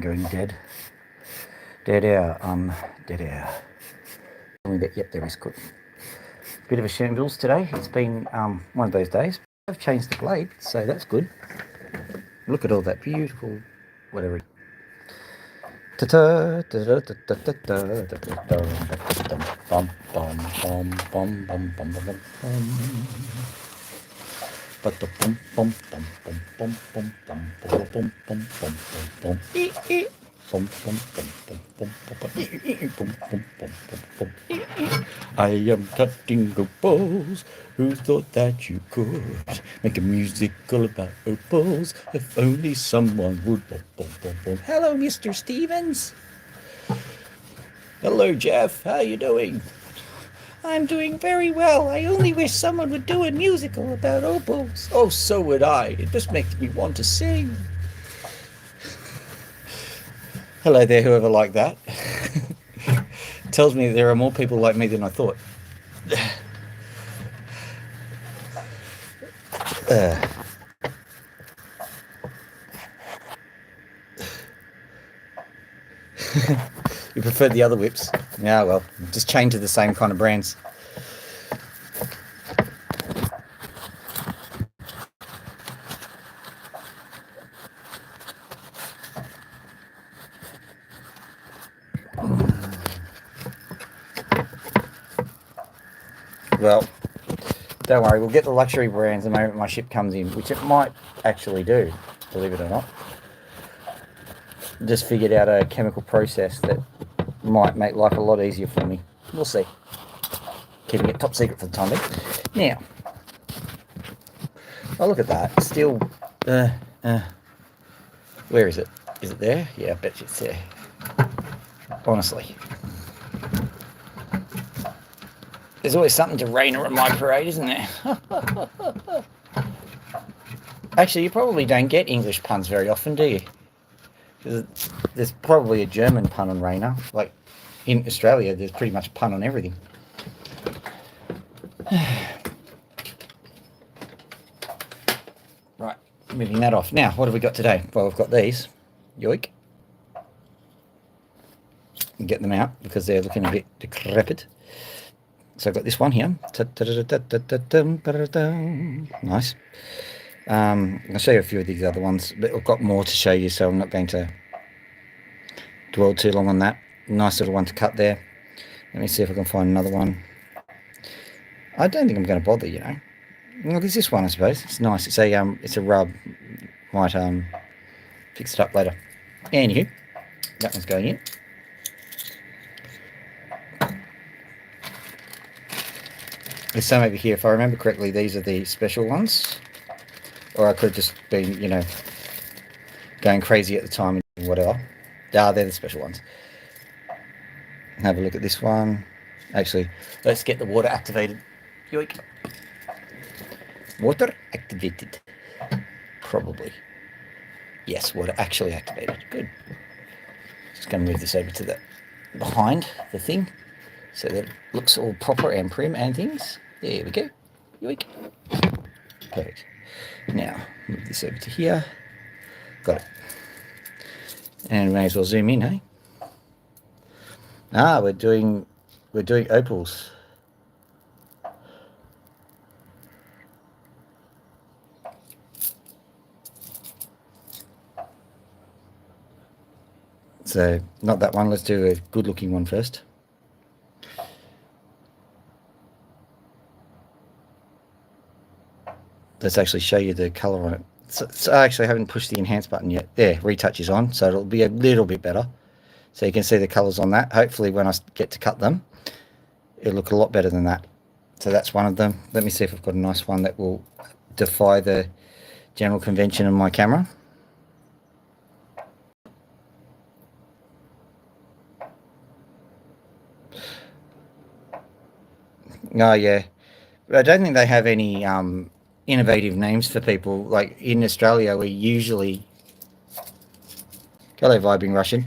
going dead. Dead air. Dead air. Yep, there is good. Bit of a shambles today. It's been one of those days. I've changed the blade, so that's good. Look at all that beautiful whatever. I am cutting opals. Who thought that you could make a musical about opals? If only someone would. Hello, Mr. Stevens. Hello, Jeff. How you doing? I'm doing very well. I only wish someone would do a musical about opals. Oh, so would I. It just makes me want to sing. Hello there, whoever liked that. Tells me there are more people like me than I thought. You prefer the other whips? Yeah, well, just chained to the same kind of brands. Well, don't worry, we'll get the luxury brands the moment my ship comes in, which it might actually do, believe it or not. Just figured out a chemical process that might make life a lot easier for me. We'll see. Keeping it top secret for the time being. Now, oh, look at that. Still, where is it? Is it there? Yeah, I bet you it's there. Honestly. There's always something to rain on my parade, isn't there? Actually, you probably don't get English puns very often, do you? There's probably a German pun on Rainer. Like, in Australia, there's pretty much a pun on everything. Right, moving that off. Now, what have we got today? Well, we've got these. Yoik. Get them out because they're looking a bit decrepit. So I've got this one here. Nice. I'll show you a few of these other ones, but I've got more to show you, so I'm not going to dwell too long on that. Nice little one to cut there. Let me see if I can find another one. I don't think I'm going to bother, you know. Well, there's this one, I suppose. It's nice. It's a rub. Might fix it up later. Anywho, that one's going in. There's some over here. If I remember correctly, these are the special ones. Or I could have just been, you know, going crazy at the time and whatever. They're the special ones. Have a look at this one. Actually, let's get the water activated. Yoink. Water activated. Probably. Yes, water actually activated. Good. Just going to move this over to the behind the thing so that it looks all proper and prim and things. There we go. Yoink. Perfect. Now, move this over to here. Got it. And we may as well zoom in, eh? We're doing opals. So, not that one. Let's do a good-looking one first. Let's actually show you the colour on it. So I actually haven't pushed the enhance button yet. There, retouch is on, so it'll be a little bit better. So you can see the colours on that. Hopefully when I get to cut them, it'll look a lot better than that. So that's one of them. Let me see if I've got a nice one that will defy the general convention on my camera. Oh, yeah. But I don't think they have any innovative names for people. Like in Australia, we usually... Hello, vibing Russian.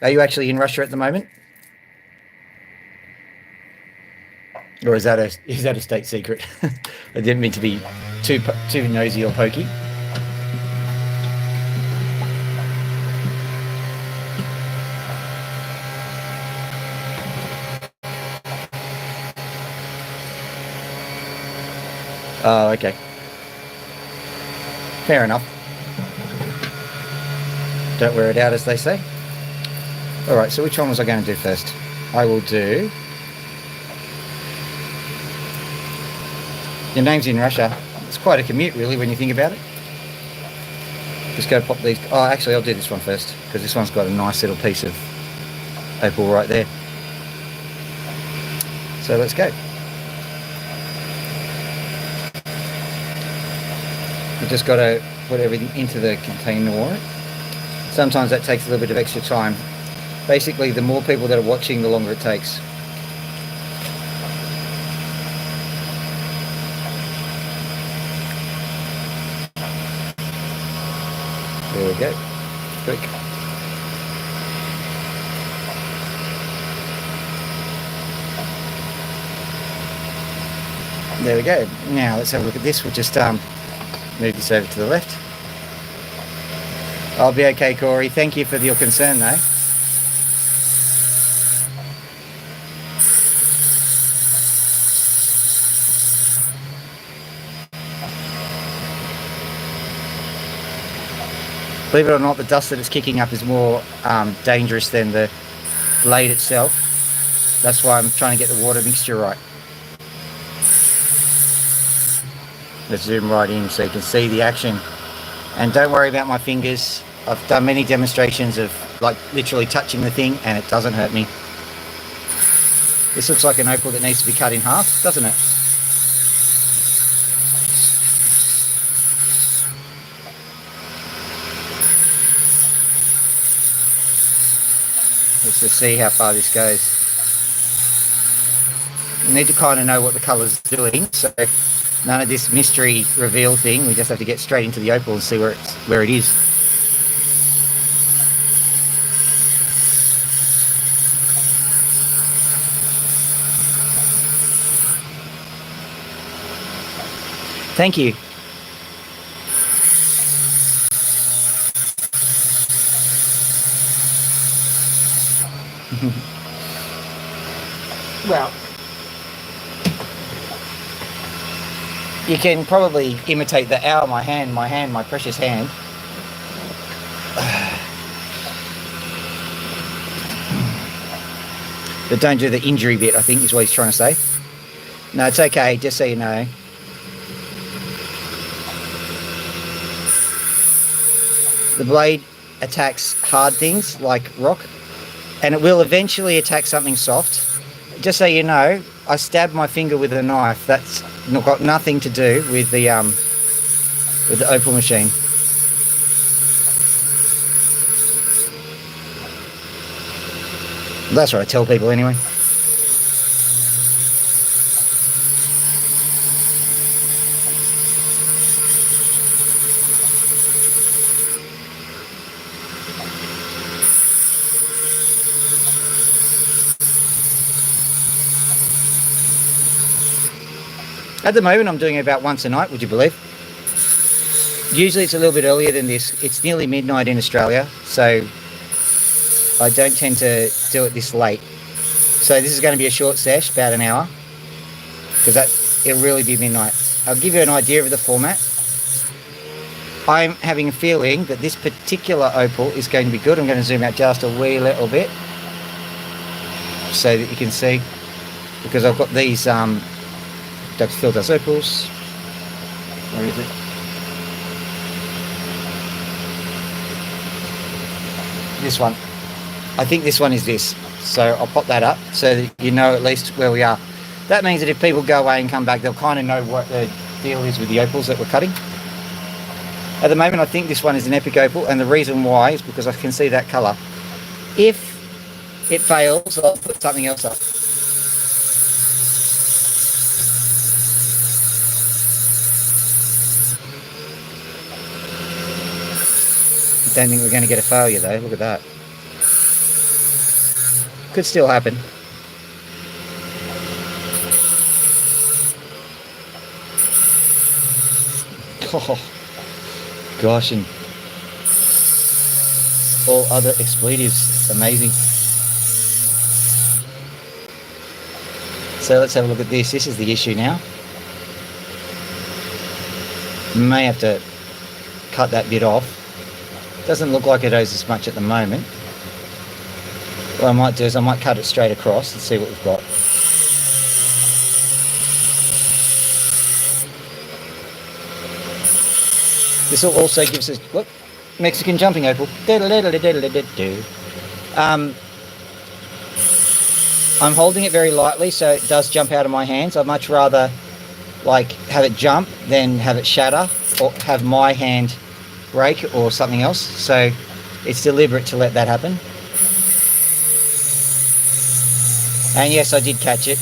Are you actually in Russia at the moment? Or is that a state secret? I didn't mean to be too nosy or pokey. Oh, okay. Fair enough. Don't wear it out, as they say. Alright, so which one was I going to do first? I will do... Your name's in Russia. It's quite a commute, really, when you think about it. Just go pop these... Oh, actually, I'll do this one first, because this one's got a nice little piece of opal right there. So let's go. You've just got to put everything into the container. Sometimes that takes a little bit of extra time. Basically, the more people that are watching, the longer it takes. There we go. Quick. There we go. Now let's have a look at this. We'll just move this over to the left. I'll be okay, Corey. Thank you for your concern, though. Believe it or not, the dust that it's kicking up is more dangerous than the blade itself. That's why I'm trying to get the water mixture right. Let's zoom right in so you can see the action. And don't worry about my fingers. I've done many demonstrations of like literally touching the thing and it doesn't hurt me. This looks like an opal that needs to be cut in half, doesn't it? Let's just see how far this goes. You need to kind of know what the colour's doing, so none of this mystery reveal thing. We just have to get straight into the opal and see where it is. Thank you. Well, you can probably imitate the ow, my hand, my precious hand. But don't do the injury bit, I think is what he's trying to say. No, it's okay, just so you know. The blade attacks hard things like rock, and it will eventually attack something soft. Just so you know, I stabbed my finger with a knife. That's got nothing to do with the opal machine. That's what I tell people anyway. At the moment, I'm doing it about once a night, would you believe? Usually it's a little bit earlier than this. It's nearly midnight in Australia, so I don't tend to do it this late. So this is going to be a short sesh, about an hour, because it'll really be midnight. I'll give you an idea of the format. I'm having a feeling that this particular opal is going to be good. I'm going to zoom out just a wee little bit so that you can see, because I've got these Dr. Phil does opals. Where is it? This one. I think this one is this. So I'll pop that up so that you know at least where we are. That means that if people go away and come back, they'll kind of know what the deal is with the opals that we're cutting. At the moment, I think this one is an epic opal, and the reason why is because I can see that colour. If it fails, I'll put something else up. I don't think we're going to get a failure though. Look at that. Could still happen. Oh, gosh, and all other expletives. Amazing. So let's have a look at this. This is the issue now. May have to cut that bit off. Doesn't look like it owes as much at the moment. What I might do is I might cut it straight across and see what we've got. This will also give us a look, Mexican jumping opal. I'm holding it very lightly so it does jump out of my hands. I'd much rather like have it jump than have it shatter or have my hand break or something else. So it's deliberate to let that happen. And yes, I did catch it.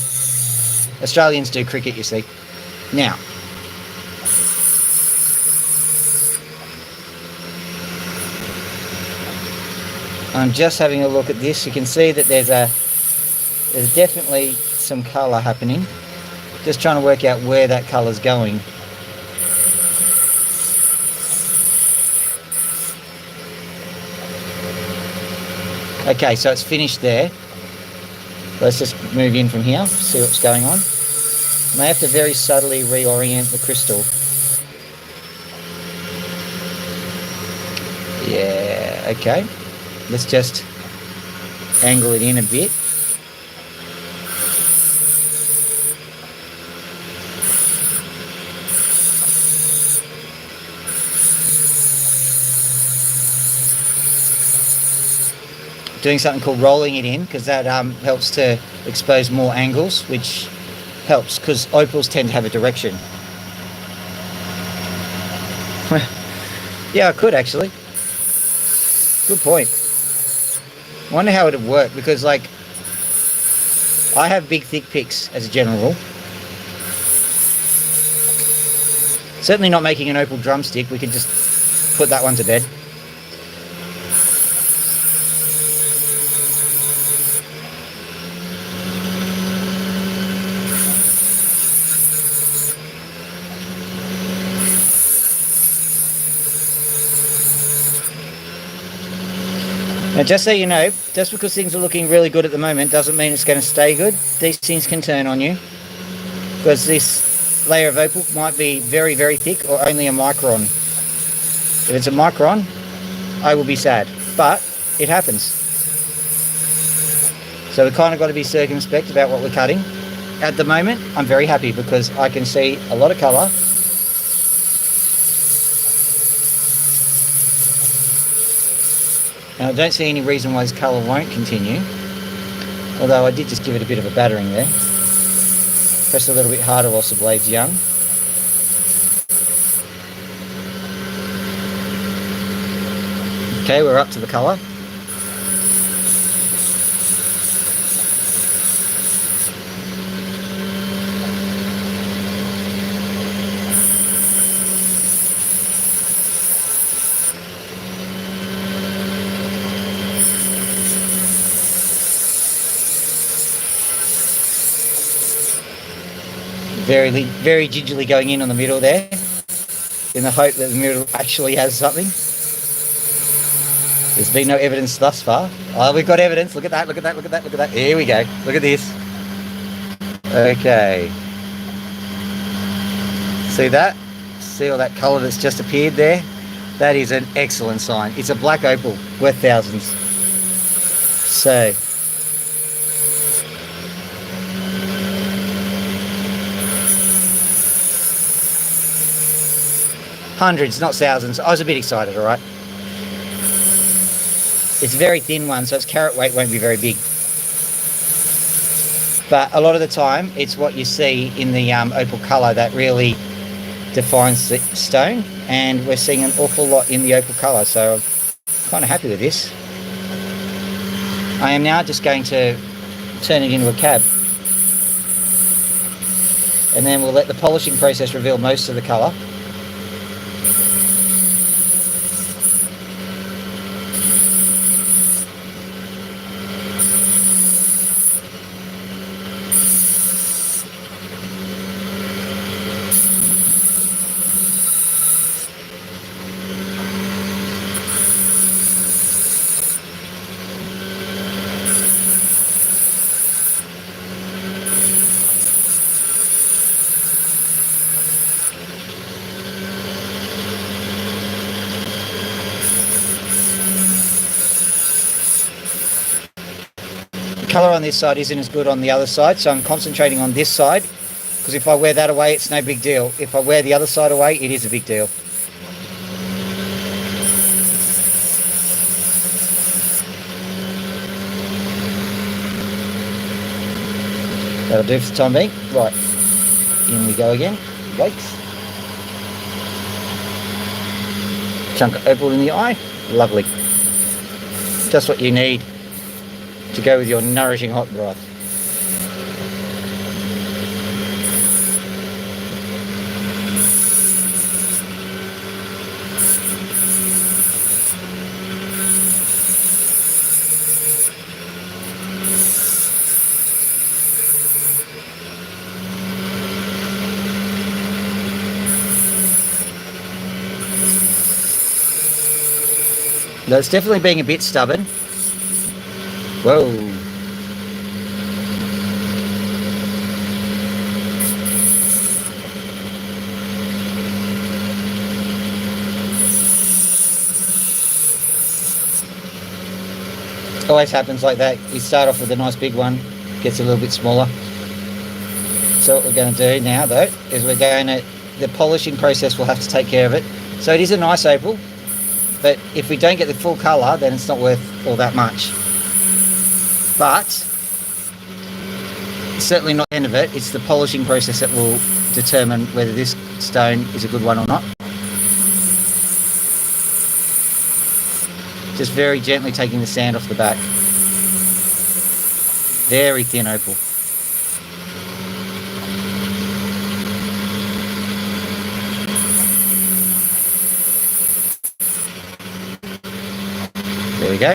Australians do cricket, you see. Now, I'm just having a look at this. You can see that there's definitely some colour happening. Just trying to work out where that colour's going. Okay, so it's finished there. Let's just move in from here, see what's going on. May have to very subtly reorient the crystal. Yeah, okay. Let's just angle it in a bit. Doing something called rolling it in, because that helps to expose more angles, which helps because opals tend to have a direction. Yeah, I could actually. Good point. I wonder how it would work, because like I have big thick picks as a general rule. Certainly not making an opal drumstick. We could just put that one to bed. Now, just so you know, just because things are looking really good at the moment doesn't mean it's going to stay good. These things can turn on you, because this layer of opal might be very, very thick or only a micron. If it's a micron, I will be sad, but it happens. So we've kind of got to be circumspect about what we're cutting. At the moment, I'm very happy because I can see a lot of colour. Now, I don't see any reason why this colour won't continue, although I did just give it a bit of a battering there. Press a little bit harder whilst the blade's young. Okay, we're up to the colour. Very gingerly going in on the middle there, in the hope that the middle actually has something. There's been no evidence thus far. Oh, we've got evidence. Look at that, look at that, look at that, look at that. Here we go. Look at this. Okay. See that? See all that colour that's just appeared there? That is an excellent sign. It's a black opal worth thousands. So, hundreds, not thousands. I was a bit excited, all right? It's a very thin one, so its carat weight won't be very big. But a lot of the time, it's what you see in the opal colour that really defines the stone. And we're seeing an awful lot in the opal colour, so I'm kind of happy with this. I am now just going to turn it into a cab. And then we'll let the polishing process reveal most of the colour. colour on this side isn't as good on the other side, so I'm concentrating on this side, because if I wear that away, it's no big deal. If I wear the other side away, it is a big deal. That'll do for the time being. Right, in we go again. Wait. Chunk of opal in the eye. Lovely. Just what you need to go with your nourishing hot broth. No, it's definitely being a bit stubborn. Whoa. Always happens like that. You start off with a nice big one, gets a little bit smaller. So what we're going to do now, though, is we're going to, the polishing process will have to take care of it. So it is a nice opal, but if we don't get the full colour, then it's not worth all that much. But it's certainly not the end of it. It's the polishing process that will determine whether this stone is a good one or not. Just very gently taking the sand off the back. Very thin opal. There we go.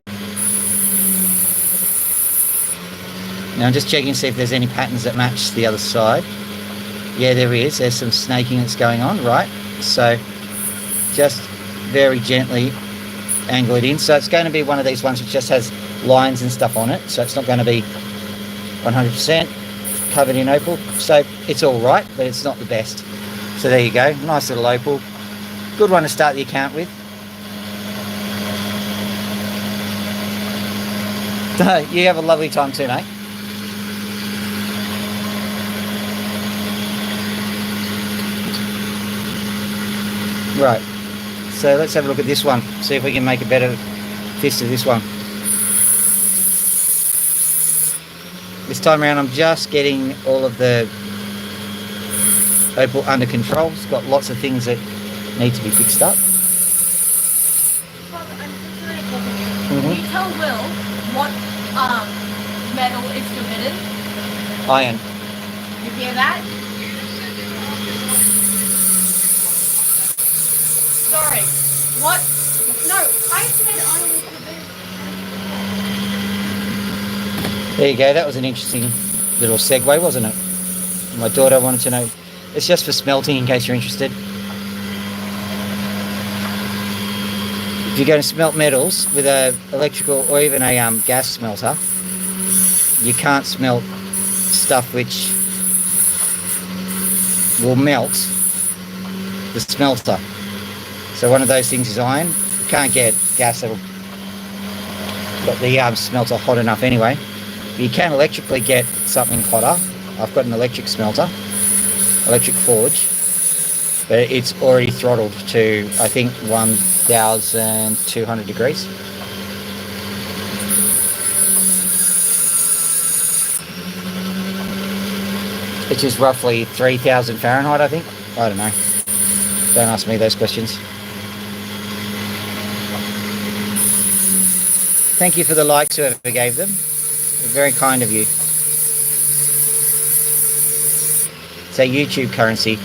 Now I'm just checking to see if there's any patterns that match the other side. Yeah, there is. There's some snaking that's going on, right? So just very gently angle it in. So it's going to be one of these ones which just has lines and stuff on it. So it's not going to be 100% covered in opal. So it's all right, but it's not the best. So there you go. Nice little opal. Good one to start the account with. You have a lovely time too, mate. Right, so let's have a look at this one, see if we can make a better fist of this one. This time around I'm just getting all of the opal under control. It's got lots of things that need to be fixed up. Can you tell Will what metal is forbidden? Iron. You hear that? Sorry. What? No, I said iron is forbidden. There you go, that was an interesting little segue, wasn't it? My daughter wanted to know. It's just for smelting in case you're interested. If you're going to smelt metals with a electrical or even a gas smelter, you can't smelt stuff which will melt the smelter. So one of those things is iron. You can't get gas that'll got the smelter hot enough anyway. But you can electrically get something hotter. I've got an electric smelter, electric forge, but it's already throttled to, I think, 1,200 degrees. Which is roughly 3,000 Fahrenheit, I think. I don't know. Don't ask me those questions. Thank you for the likes, whoever gave them. Very kind of you. It's our YouTube currency.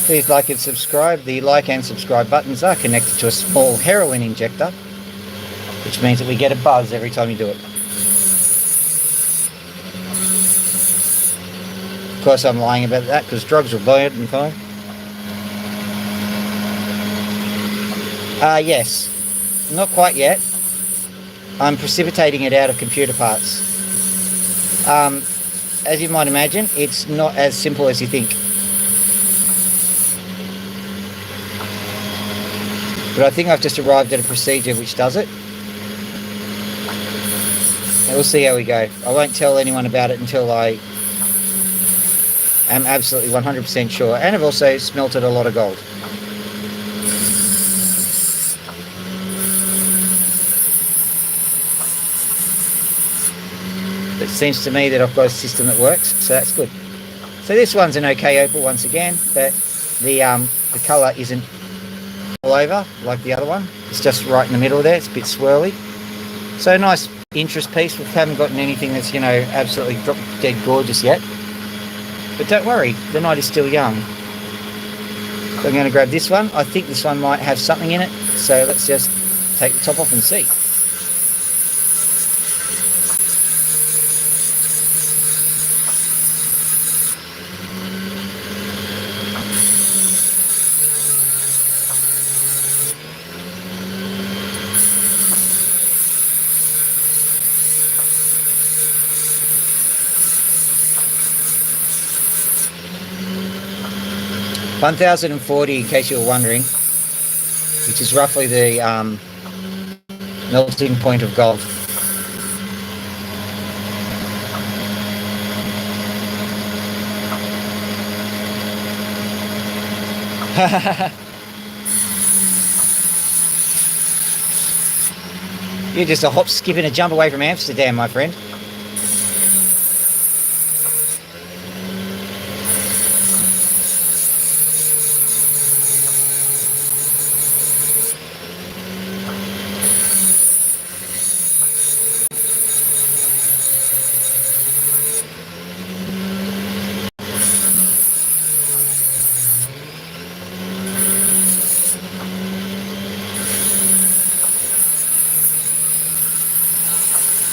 Please like and subscribe. The like and subscribe buttons are connected to a small heroin injector, which means that we get a buzz every time you do it. Of course I'm lying about that because drugs will buy it and fine. Yes. Not quite yet. I'm precipitating it out of computer parts. as you might imagine, it's not as simple as you think. But I think I've just arrived at a procedure which does it. And we'll see how we go. I won't tell anyone about it until I am absolutely 100% sure. And I've also smelted a lot of gold. It seems to me that I've got a system that works, so that's good. So this one's an okay opal once again, but the colour isn't all over like the other one. It's just right in the middle there. It's a bit swirly. So a nice interest piece. We haven't gotten anything that's, you know, absolutely drop dead gorgeous yet. But don't worry, the night is still young. So I'm going to grab this one. I think this one might have something in it. So let's just take the top off and see. $1,040, in case you were wondering, which is roughly the melting point of gold. You're just a hop, skip and a jump away from Amsterdam, my friend.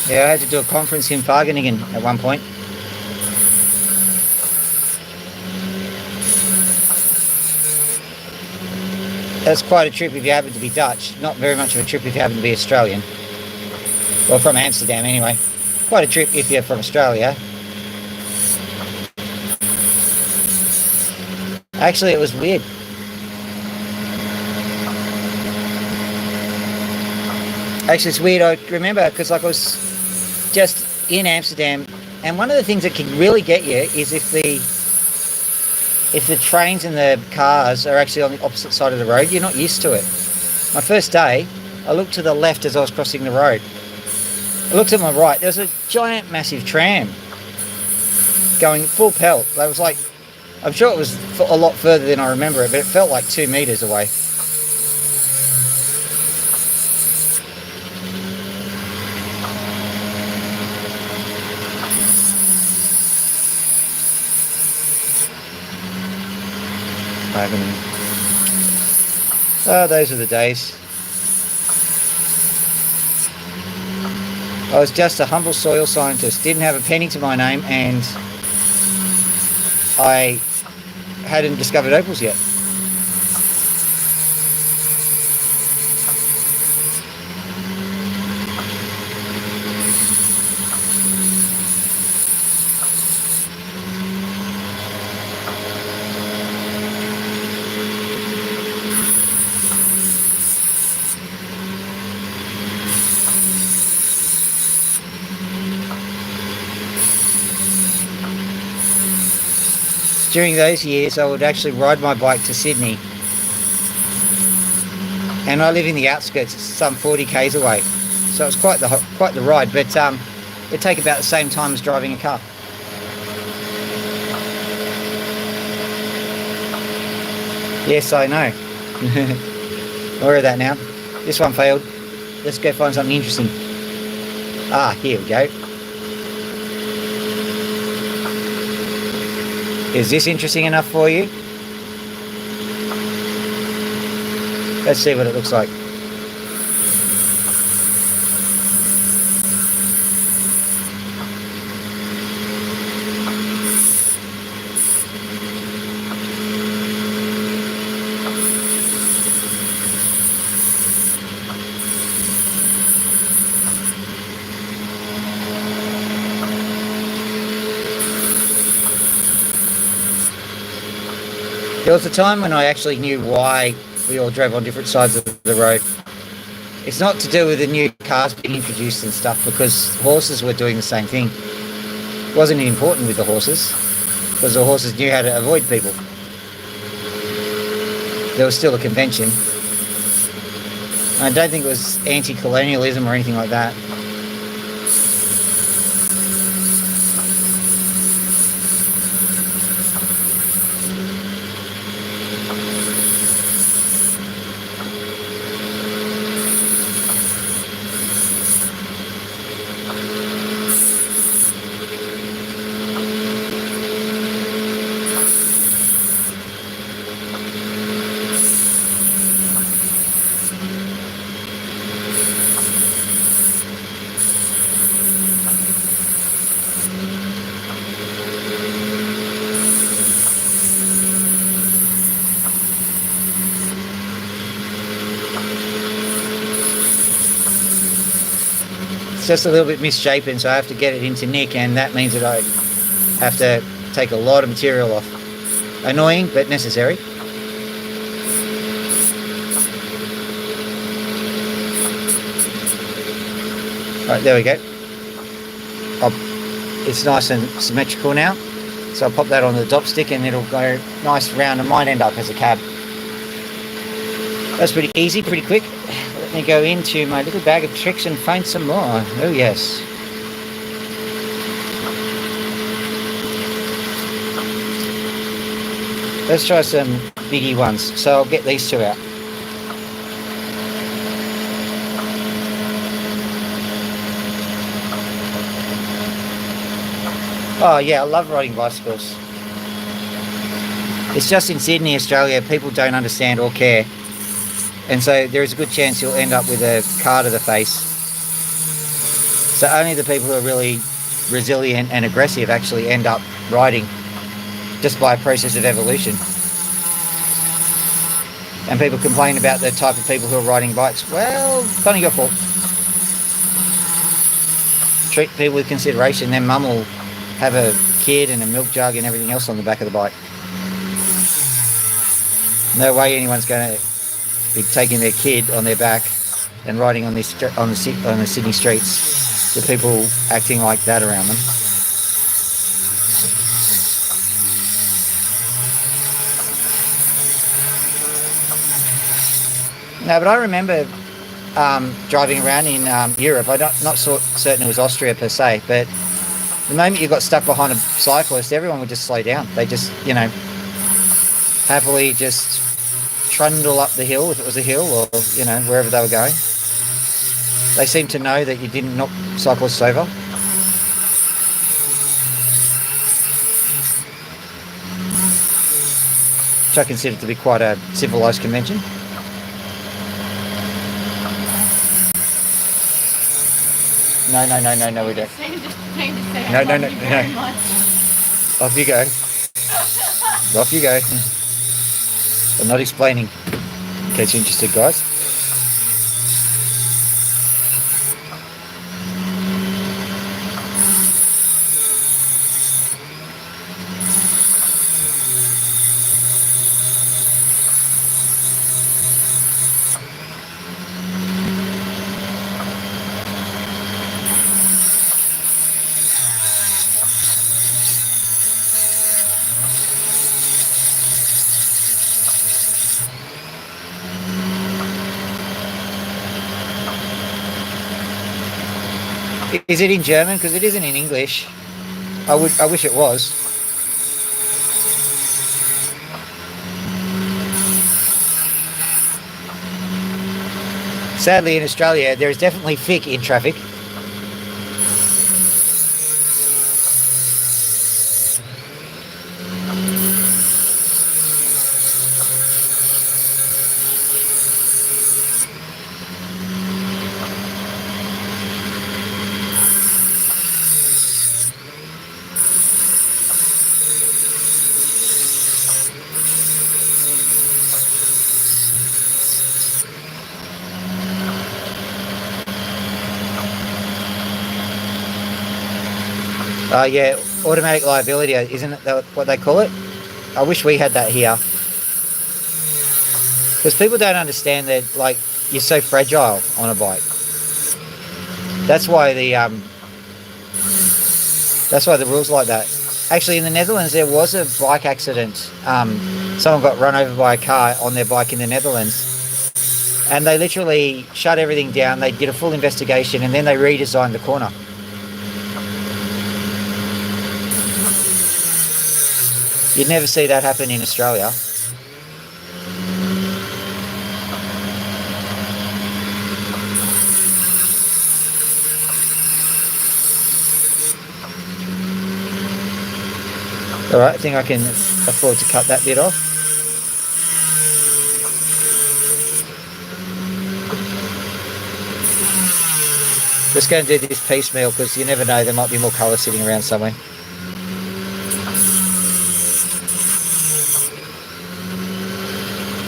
Yeah, I had to do a conference in Wageningen at one point. That's quite a trip if you happen to be Dutch. Not very much of a trip if you happen to be Australian. Well, from Amsterdam anyway. Quite a trip if you're from Australia. Actually, it was weird. Actually, it's weird. I remember because like I was just in Amsterdam, and one of the things that can really get you is if the trains and the cars are actually on the opposite side of the road. You're not used to it. My first day, I looked to the left as I was crossing the road. I looked to my right. There was a giant, massive tram going full pelt. That was like, I'm sure it was a lot further than I remember it, but it felt like 2 meters away. Those are the days. I was just a humble soil scientist, didn't have a penny to my name, and I hadn't discovered opals yet. During those years, I would actually ride my bike to Sydney. And I live in the outskirts, some 40 k's away. So it's quite the ride, but it'd take about the same time as driving a car. Yes, I know. More of that now. This one failed. Let's go find something interesting. Ah, here we go. Is this interesting enough for you? Let's see what it looks like. There was a time when I actually knew why we all drove on different sides of the road. It's not to do with the new cars being introduced and stuff, because horses were doing the same thing. It wasn't important with the horses, because the horses knew how to avoid people. There was still a convention. I don't think it was anti-colonialism or anything like that. It's just a little bit misshapen, so I have to get it into nick, and that means that I have to take a lot of material off. Annoying, but necessary. Right, there we go. It's nice and symmetrical now, so I'll pop that on the dop stick and it'll go nice round and might end up as a cab. That's pretty easy, pretty quick. Let me go into my little bag of tricks and find some more. Oh yes. Let's try some biggie ones. So I'll get these two out. Oh yeah, I love riding bicycles. It's just in Sydney, Australia, people don't understand or care. And so there is a good chance you'll end up with a car to the face. So only the people who are really resilient and aggressive actually end up riding, just by a process of evolution. And people complain about the type of people who are riding bikes. Well, it's only your fault. Treat people with consideration, then mum will have a kid and a milk jug and everything else on the back of the bike. No way anyone's going to be taking their kid on their back and riding on the Sydney streets with people acting like that around them. No, but I remember driving around in Europe. I'm not certain it was Austria per se, but the moment you got stuck behind a cyclist, everyone would just slow down. They just, happily just trundle up the hill, if it was a hill, or, wherever they were going. They seemed to know that you didn't knock cyclists over. Which I consider to be quite a civilised convention. No, we don't. No. Off you go. Off you go. I'm not explaining, in case you're interested, guys. Is it in German? Because it isn't in English. I wish it was. Sadly, in Australia, there is definitely thick in traffic. Yeah, automatic liability, isn't it what they call it? I wish we had that here. Because people don't understand that, like, you're so fragile on a bike. That's why the rules like that. Actually, in the Netherlands, there was a bike accident. Someone got run over by a car on their bike in the Netherlands, and they literally shut everything down. They did a full investigation, and then they redesigned the corner. You'd never see that happen in Australia. All right, I think I can afford to cut that bit off. Just going to do this piecemeal because you never know, there might be more colour sitting around somewhere.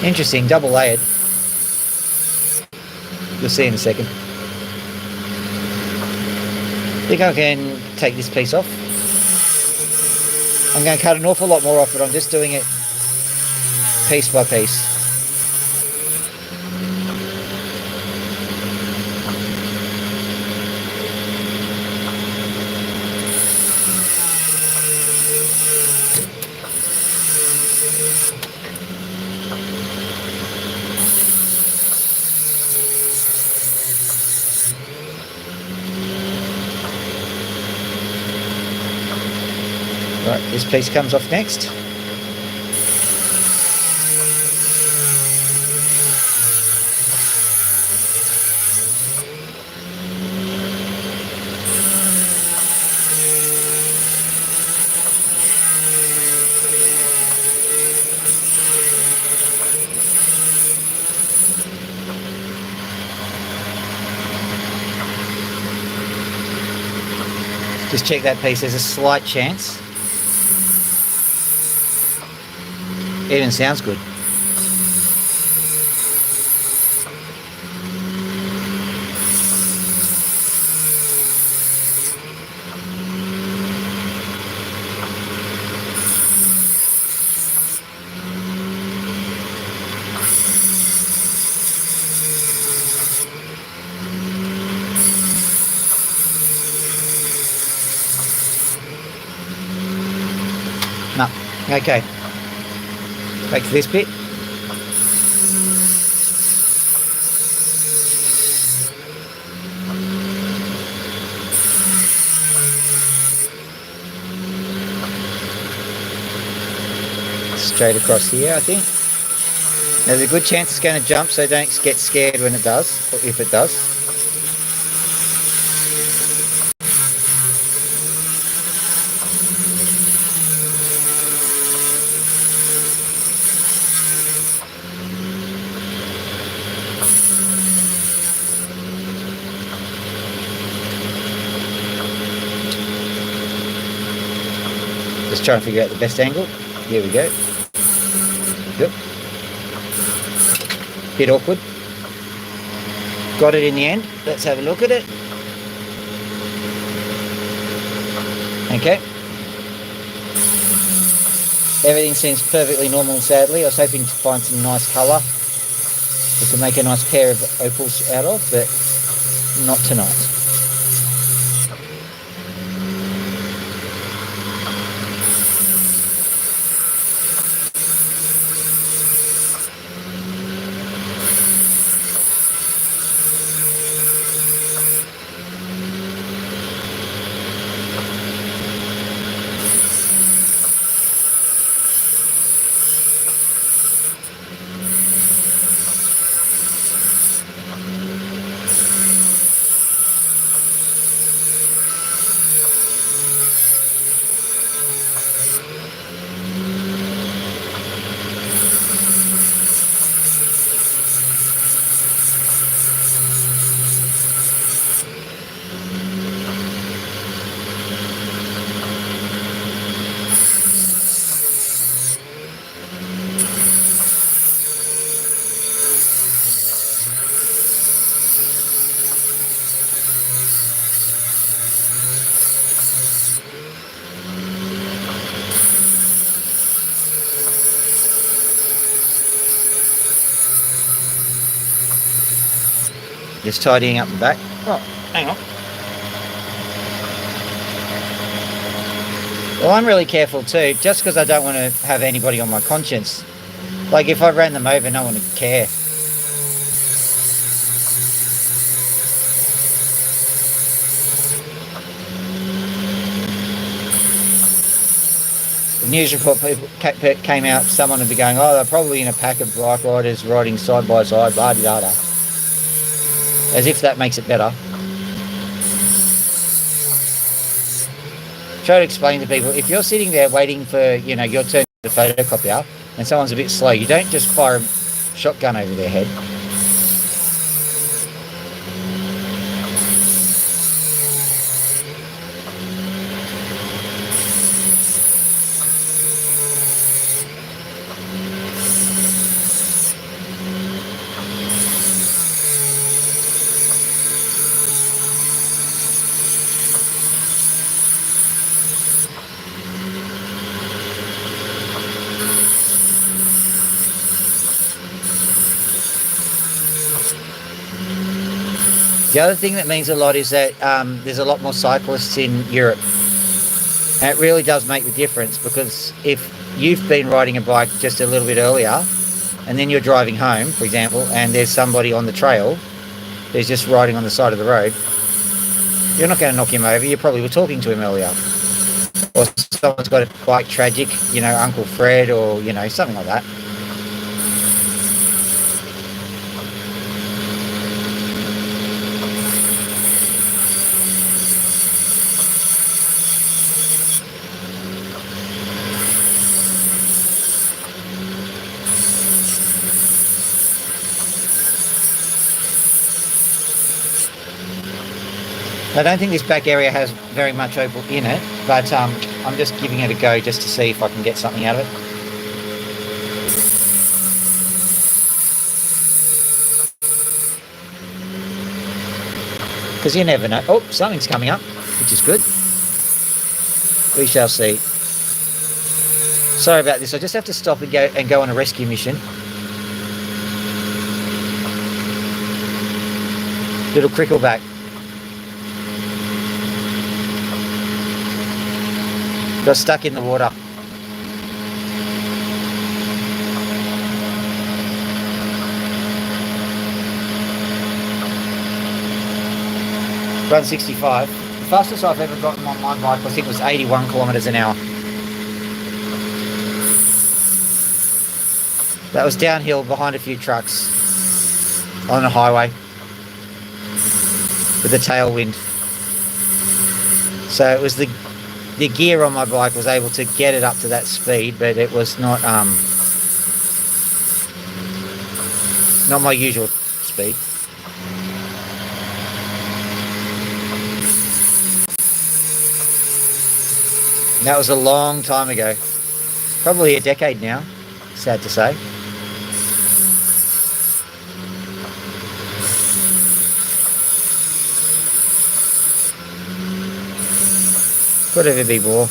Interesting, double layered. You'll see in a second. I think I can take this piece off. I'm going to cut an awful lot more off, but I'm just doing it piece by piece. Right, this piece comes off next. Just check that piece, there's a slight chance. Even sounds good. No, okay. Back to this bit. Straight across here, I think. There's a good chance it's going to jump, so don't get scared when it does, or if it does. Just trying to figure out the best angle. Here we go. Yep. Bit awkward. Got it in the end. Let's have a look at it. Okay. Everything seems perfectly normal, sadly. I was hoping to find some nice colour we can make a nice pair of opals out of, but not tonight. Just tidying up the back. Oh, hang on. Well, I'm really careful too, just because I don't want to have anybody on my conscience. Like if I ran them over, no one would care. The news report people came out, someone would be going, oh, they're probably in a pack of bike riders riding side by side, blah, blah, blah. As if that makes it better. Try to explain to people, if you're sitting there waiting for, you know, your turn to the photocopier and someone's a bit slow, you don't just fire a shotgun over their head. The other thing that means a lot is that there's a lot more cyclists in Europe. And it really does make the difference, because if you've been riding a bike just a little bit earlier and then you're driving home, for example, and there's somebody on the trail who's just riding on the side of the road, you're not going to knock him over. You probably were talking to him earlier. Or someone's got a bike tragic, you know, Uncle Fred, or, you know, something like that. I don't think this back area has very much opal in it, but I'm just giving it a go just to see if I can get something out of it. Because you never know. Oh, something's coming up, which is good. We shall see. Sorry about this. I just have to stop and go on a rescue mission. Little crickleback. Got stuck in the water. Run 65. The fastest I've ever gotten on my bike, I think, was 81 kilometres an hour. That was downhill behind a few trucks on a highway with a tailwind. So it was the gear on my bike was able to get it up to that speed, but it was not my usual speed. And that was a long time ago, probably a decade now, sad to say. Could ever be more.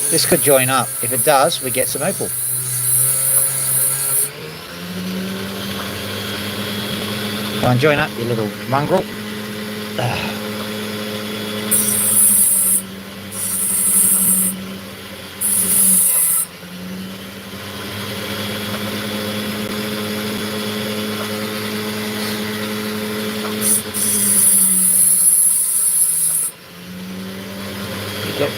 This could join up. If it does, we get some opal. Go and join up, you little mongrel. Yep.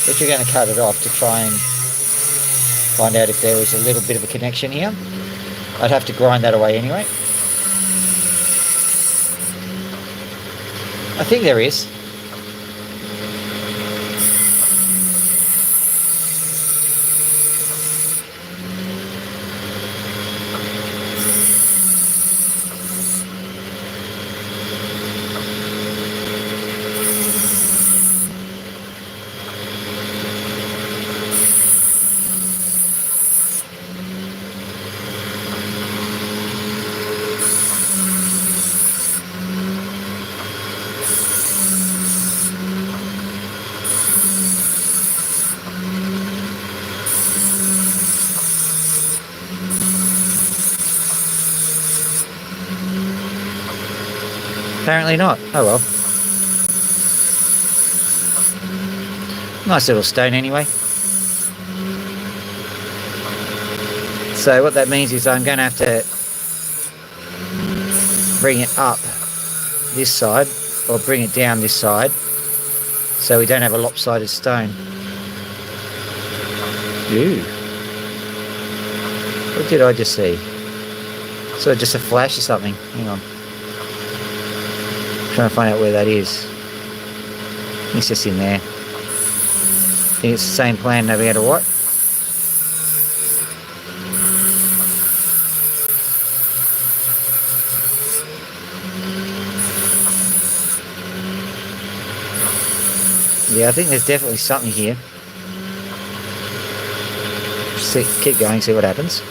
But you're going to cut it off to try and find out if there is a little bit of a connection here. I'd have to grind that away anyway. I think there is. Apparently not. Oh well. Nice little stone anyway. So what that means is I'm going to have to bring it up this side or bring it down this side so we don't have a lopsided stone. Ooh. What did I just see? So just a flash or something. Hang on. I'm trying to find out where that is. It's just in there. I think it's the same plan no matter what. Yeah, I think there's definitely something here. Keep going, see what happens.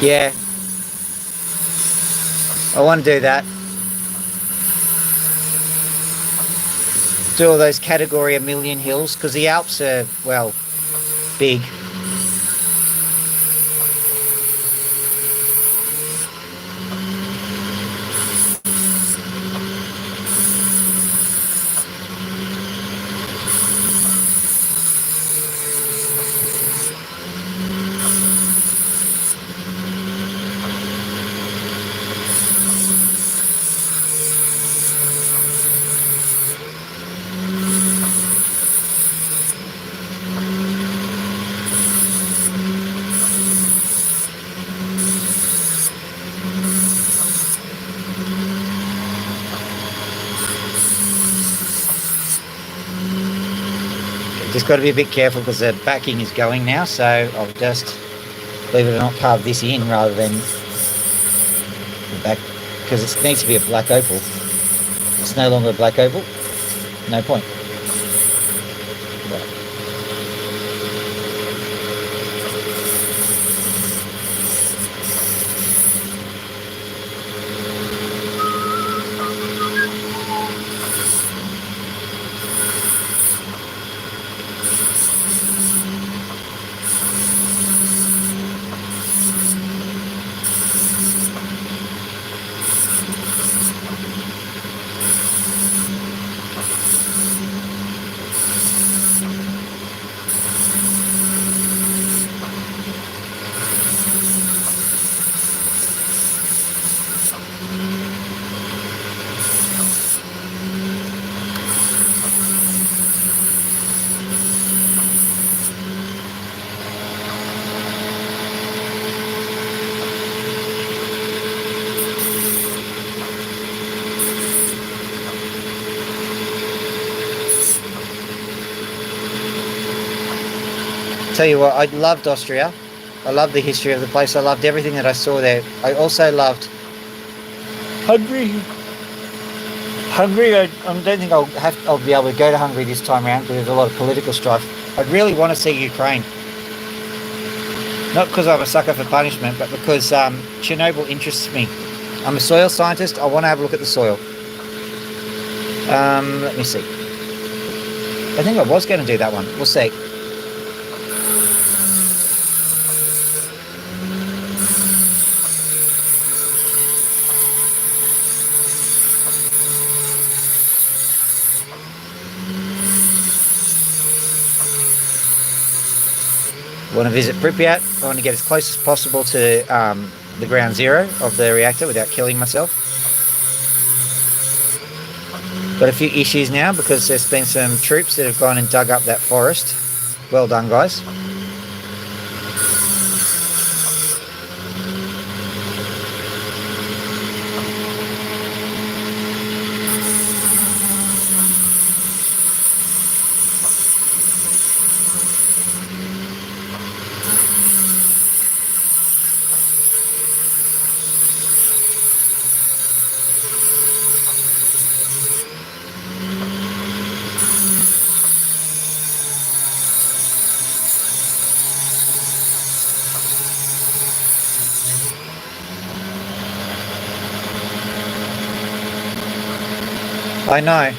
Yeah, I want to do that. Do all those category 1,000,000 hills because the Alps are, well, big. Just got to be a bit careful because the backing is going now, so I'll just, believe it or not, carve this in rather than the back, because it needs to be a black opal. It's no longer a black opal, no point. Tell you what, I loved Austria. I loved the history of the place. I loved everything that I saw there. I also loved Hungary, I don't think I'll be able to go to Hungary this time around because there's a lot of political strife. I'd really want to see Ukraine. Not because I'm a sucker for punishment, but because Chernobyl interests me. I'm a soil scientist. I want to have a look at the soil. Let me see. I think I was going to do that one. We'll see. I want to visit Pripyat. I want to get as close as possible to the ground zero of the reactor without killing myself. Got a few issues now because there's been some troops that have gone and dug up that forest. Well done, guys. I know.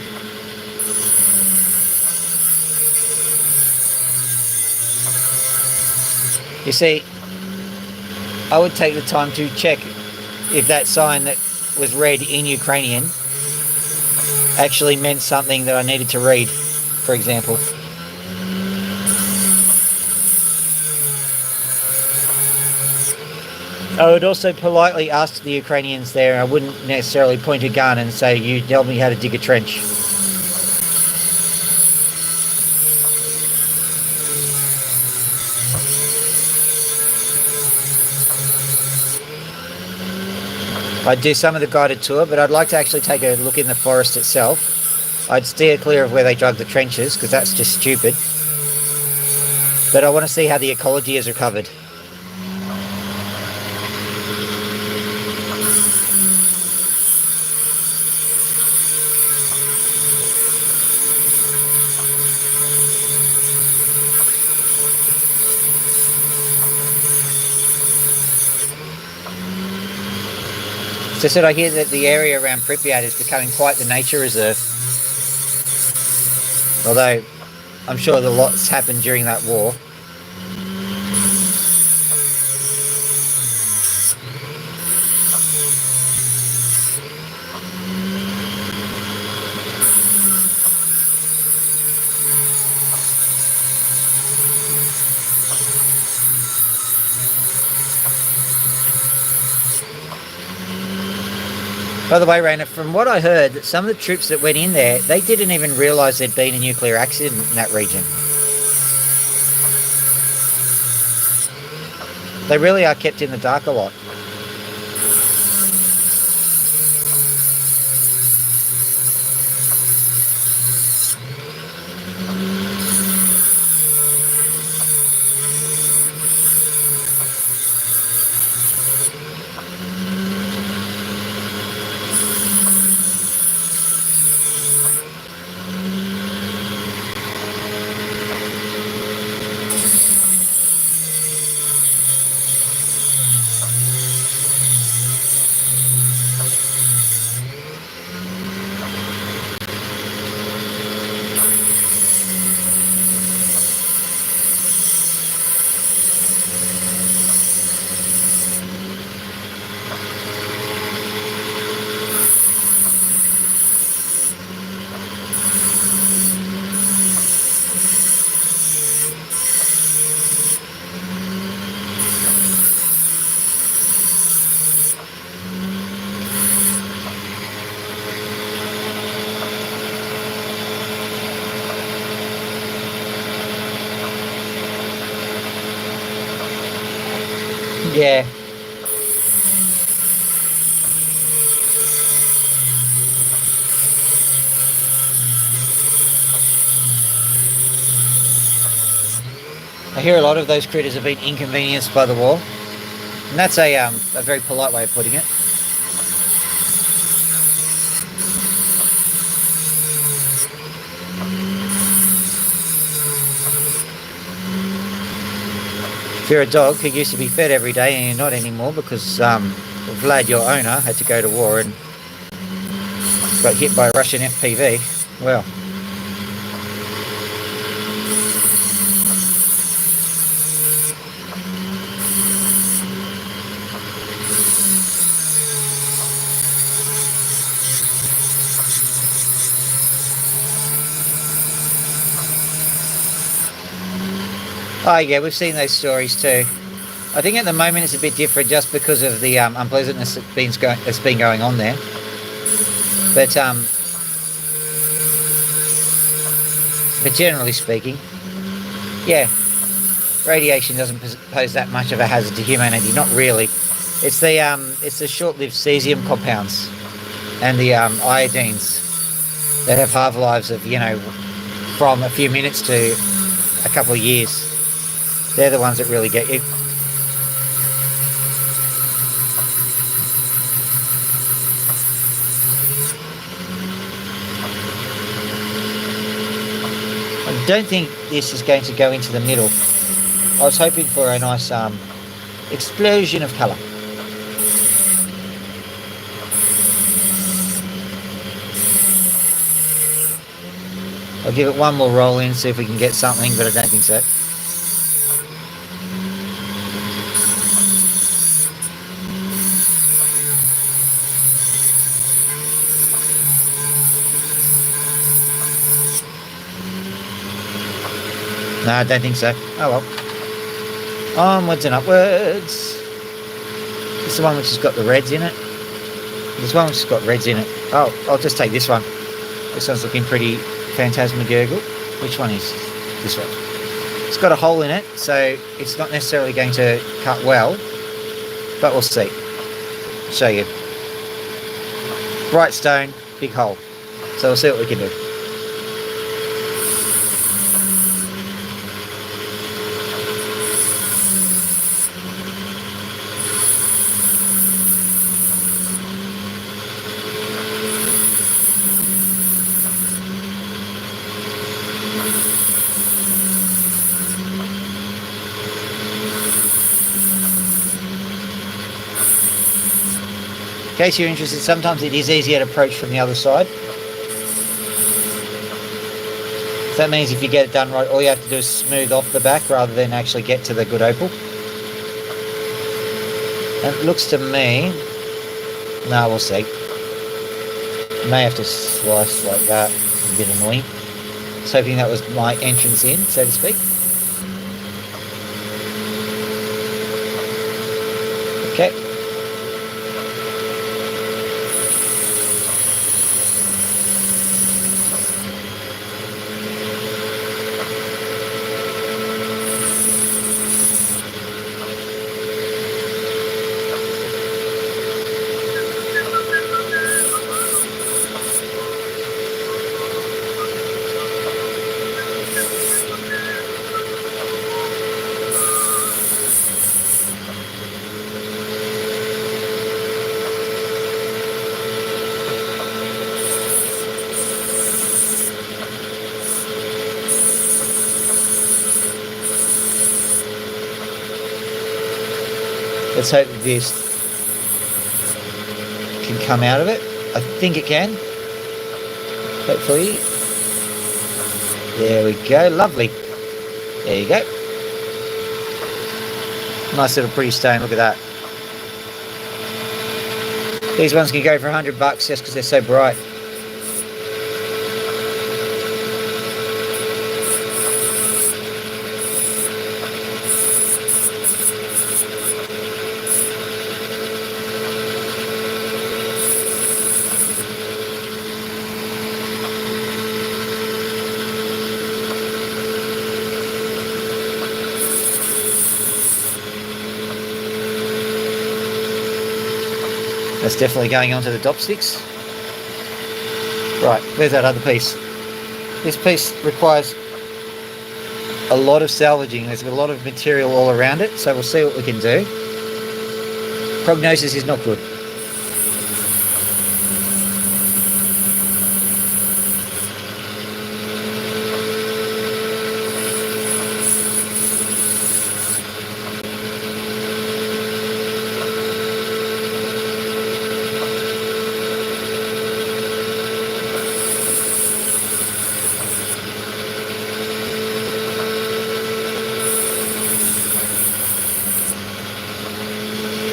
You see, I would take the time to check if that sign that was read in Ukrainian actually meant something that I needed to read, for example. I would also politely ask the Ukrainians there. I wouldn't necessarily point a gun and say, you tell me how to dig a trench. I'd do some of the guided tour, but I'd like to actually take a look in the forest itself. I'd steer clear of where they dug the trenches, because that's just stupid. But I want to see how the ecology is recovered. So said I hear that the area around Pripyat is becoming quite the nature reserve. Although I'm sure the lots happened during that war. By the way, Raina, from what I heard, that some of the troops that went in there, they didn't even realise there'd been a nuclear accident in that region. They really are kept in the dark a lot. Yeah. I hear a lot of those critters have been inconvenienced by the war. And that's a very polite way of putting it. If you're a dog who used to be fed every day and you're not anymore because Vlad, your owner, had to go to war and got hit by a Russian FPV, well, oh yeah, we've seen those stories too. I think at the moment it's a bit different just because of the unpleasantness that's been going on there. But generally speaking, yeah, radiation doesn't pose that much of a hazard to humanity. Not really. It's the short-lived cesium compounds and the iodines that have half-lives of from a few minutes to a couple of years. They're the ones that really get you. I don't think this is going to go into the middle. I was hoping for a nice explosion of colour. I'll give it one more roll in, see if we can get something, but I don't think so. No, I don't think so. Oh well. Onwards and upwards. This is the one which has got the reds in it. This one which has got reds in it. Oh, I'll just take this one. This one's looking pretty phantasmagorical. Which one is this one? It's got a hole in it, so it's not necessarily going to cut well, but we'll see. I'll show you. Bright stone, big hole. So we'll see what we can do. In case you're interested, sometimes it is easier to approach from the other side. So that means if you get it done right, all you have to do is smooth off the back rather than actually get to the good opal. And it looks to me... No, we'll see. May have to slice like that. It's a bit annoying. I was hoping that was my entrance in, so to speak. Okay. Let's hope this can come out of it. I think it can. Hopefully. There we go. Lovely. There you go. Nice little pretty stone. Look at that. These ones can go for $100 just because they're so bright. That's definitely going onto the dopsticks. Right, where's that other piece? This piece requires a lot of salvaging. There's a lot of material all around it, so we'll see what we can do. Prognosis is not good.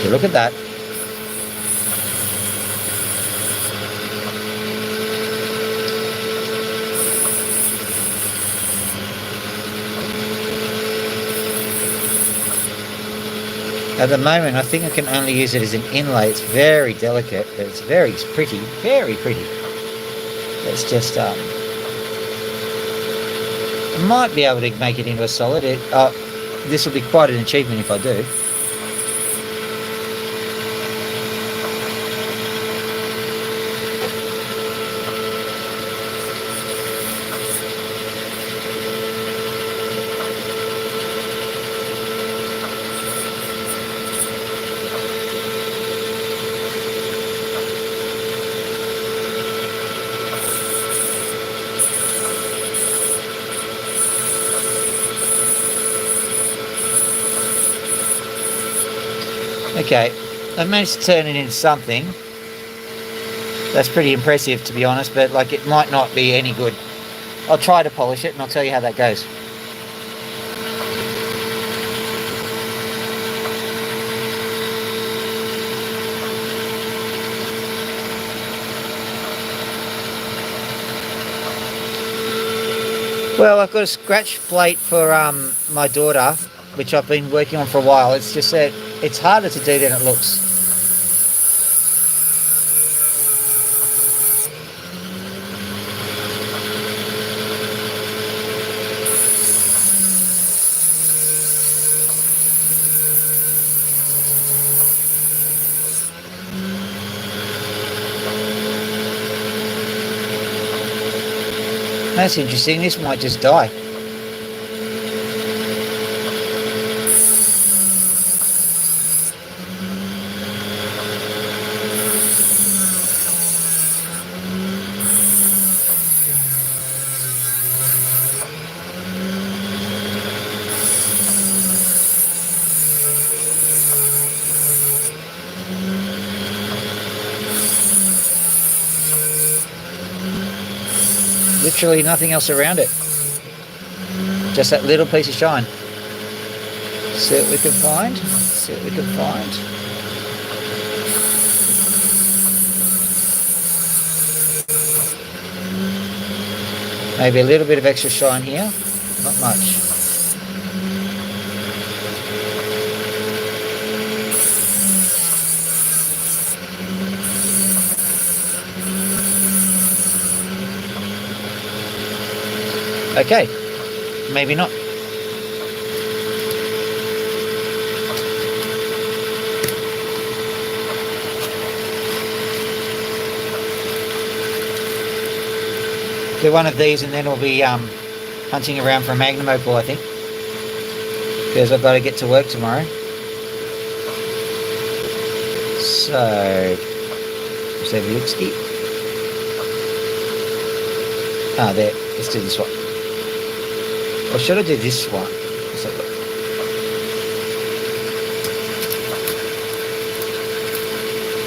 So look at that. At the moment, I think I can only use it as an inlay. It's very delicate, but it's very pretty, very pretty. Let's just, I might be able to make it into a solid. This will be quite an achievement if I do. Okay, I've managed to turn it into something. That's pretty impressive, to be honest, but like it might not be any good. I'll try to polish it and I'll tell you how that goes. Well, I've got a scratch plate for my daughter, which I've been working on for a while. It's just that it's harder to do than it looks. That's interesting. This might just die. Literally nothing else around it. Just that little piece of shine. See what we can find. See what we can find. Maybe a little bit of extra shine here. Not much. Okay, maybe not. Do one of these and then we'll be hunting around for a magnum opal, I think, because I've got to get to work tomorrow. So, let's have a look-ski. Ah, there. Let's do this one. Or should I do this one? Let's have a look.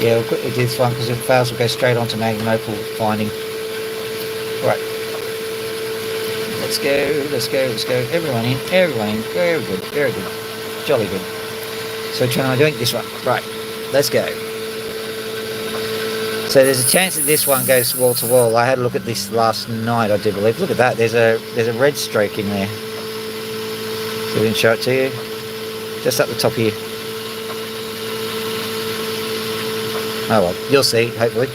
Yeah, we'll quickly do this one because if it fails, we'll go straight on to magnum opal finding. Right. Let's go, let's go, let's go. Everyone in, everyone in. Very good, very good. Jolly good. So which one am I doing? This one. Right. Let's go. So there's a chance that this one goes wall to wall. I had a look at this last night, I do believe. Look at that. There's a red stroke in there. So we can show it to you. Just up the top here. Oh well, you'll see, hopefully.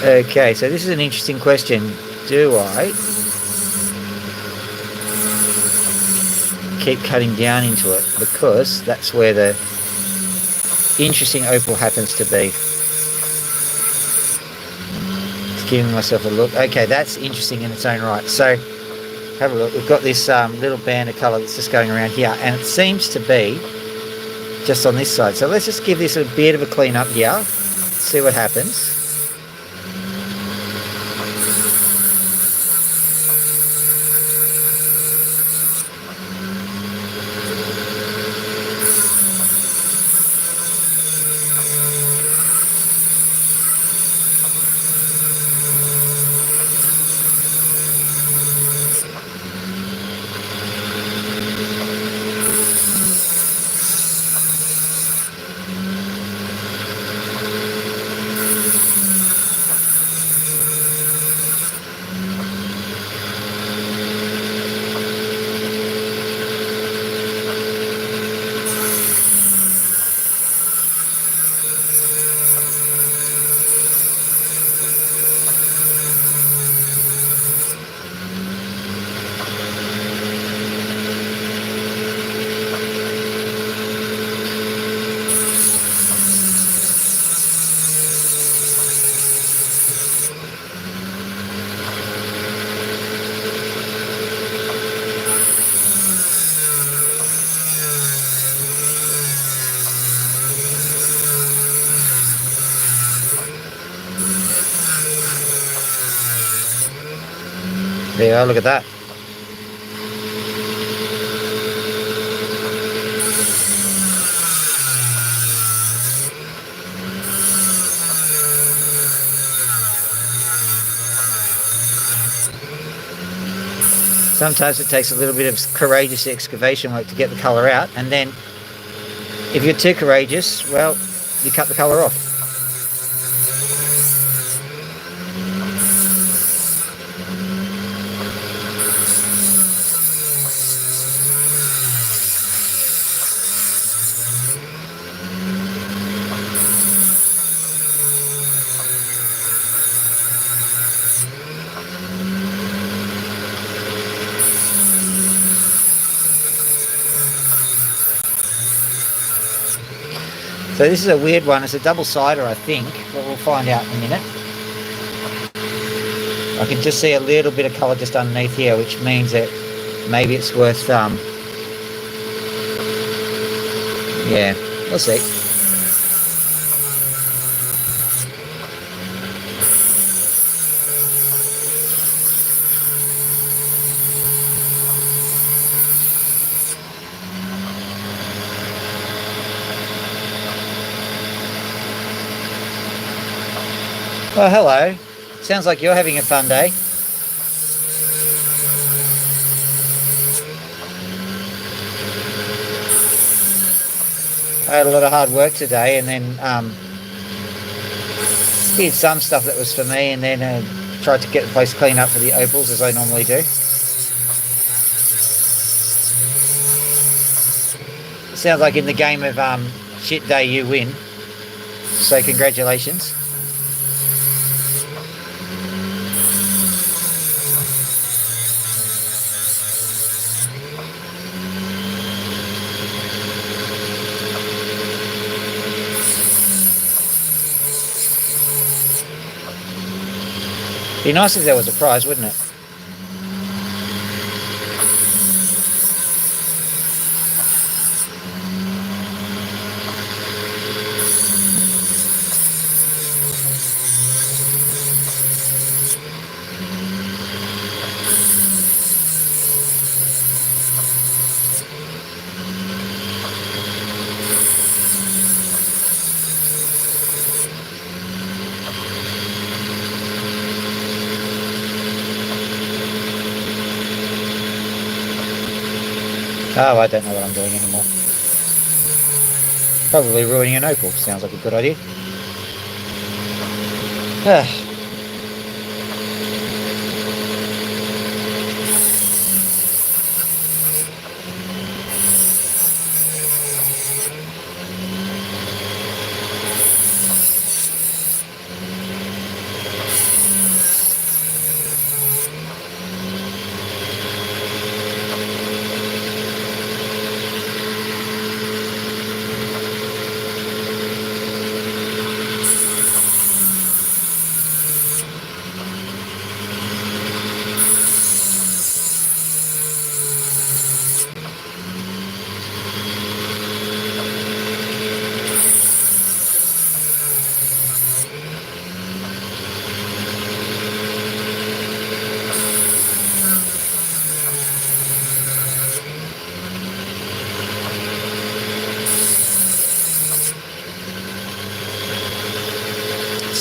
Okay, so this is an interesting question. Do I keep cutting down into it? Because that's where the interesting opal happens to be. Just giving myself a look. Okay, that's interesting in its own right. So have a look. We've got this little band of colour that's just going around here, and it seems to be just on this side. So let's just give this a bit of a clean up here, see what happens. There you are, look at that. Sometimes it takes a little bit of courageous excavation work to get the colour out, and then if you're too courageous, well, you cut the colour off. So this is a weird one. It's a double-sider, I think, but we'll find out in a minute. I can just see a little bit of colour just underneath here, which means that maybe it's worth, yeah, we'll see. Oh, hello. Sounds like you're having a fun day. I had a lot of hard work today, and then did some stuff that was for me, and then tried to get the place clean up for the opals, as I normally do. Sounds like in the game of shit day you win. So congratulations. Be nice if there was a prize, wouldn't it? Oh, I don't know what I'm doing anymore. Probably ruining an opal. Sounds like a good idea.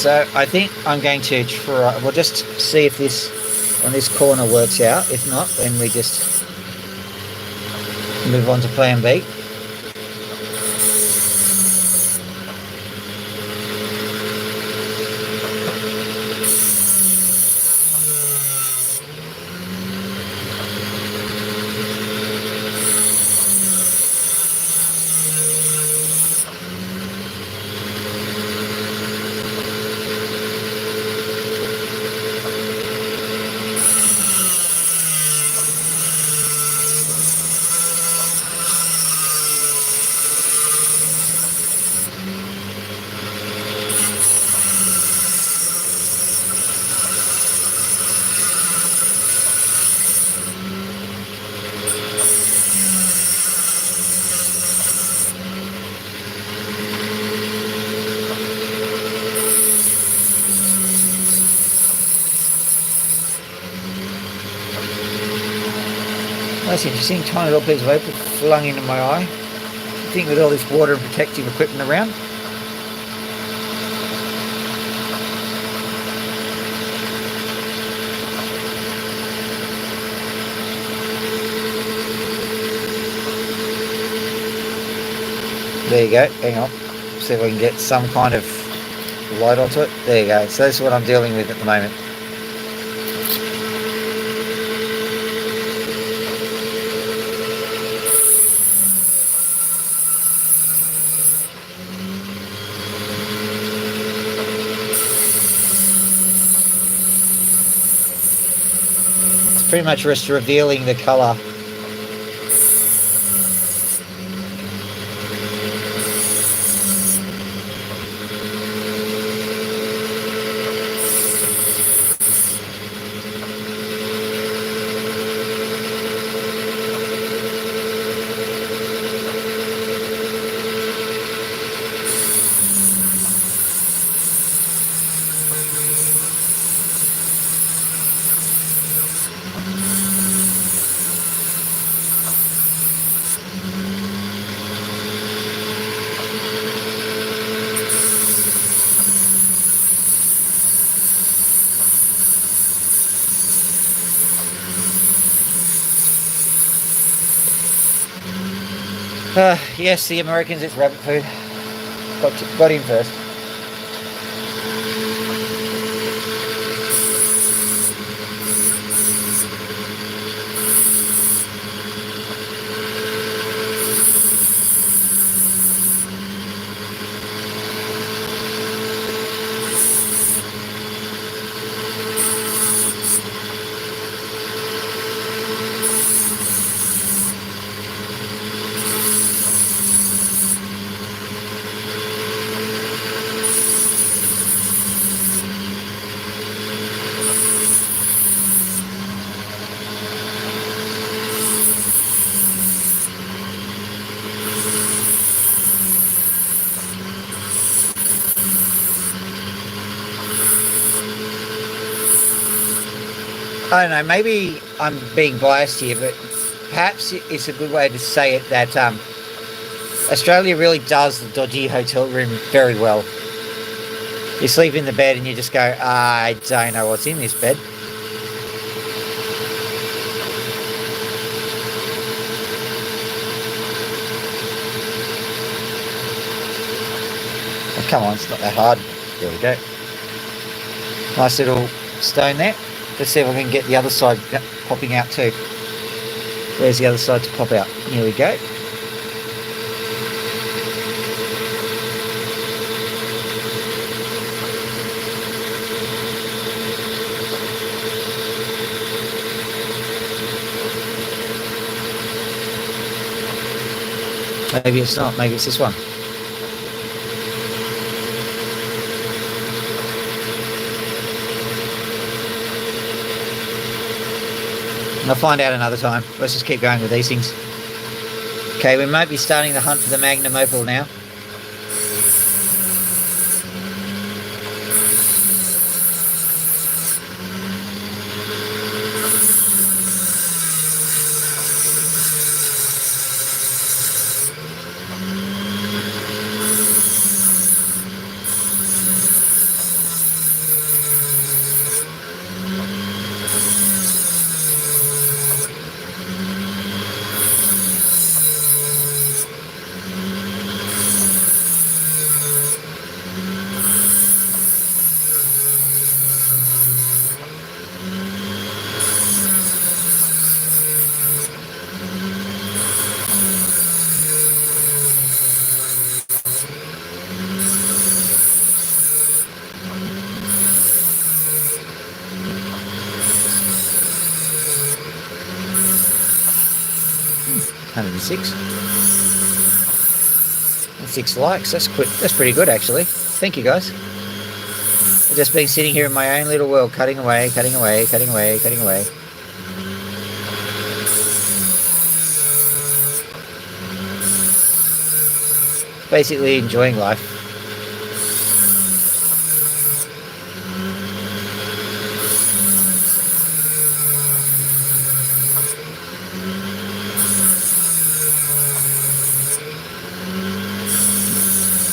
So I think I'm going to try. We'll just see if this on this corner works out. If not, then we just move on to plan B. That's interesting. Tiny little piece of opal flung into my eye. I think with all this water and protective equipment around. There you go. Hang on. See if we can get some kind of light onto it. There you go. So that's what I'm dealing with at the moment. It's pretty much just revealing the colour. Yes, the Americans, it's rabbit food. Got him first. I don't know, maybe I'm being biased here, but perhaps it's a good way to say it that Australia really does the dodgy hotel room very well. You sleep in the bed and you just go, I don't know what's in this bed. Oh, come on, it's not that hard. There we go. Nice little stone there. Let's see if I can get the other side popping out too. There's the other side to pop out. Here we go. Maybe it's not, maybe it's this one. I'll find out another time. Let's just keep going with these things. Okay, we might be starting the hunt for the Magnum Opal now. 106. 6 likes. That's quick. That's pretty good, actually. Thank you, guys. I've just been sitting here in my own little world, cutting away, cutting away, cutting away, cutting away. Basically enjoying life.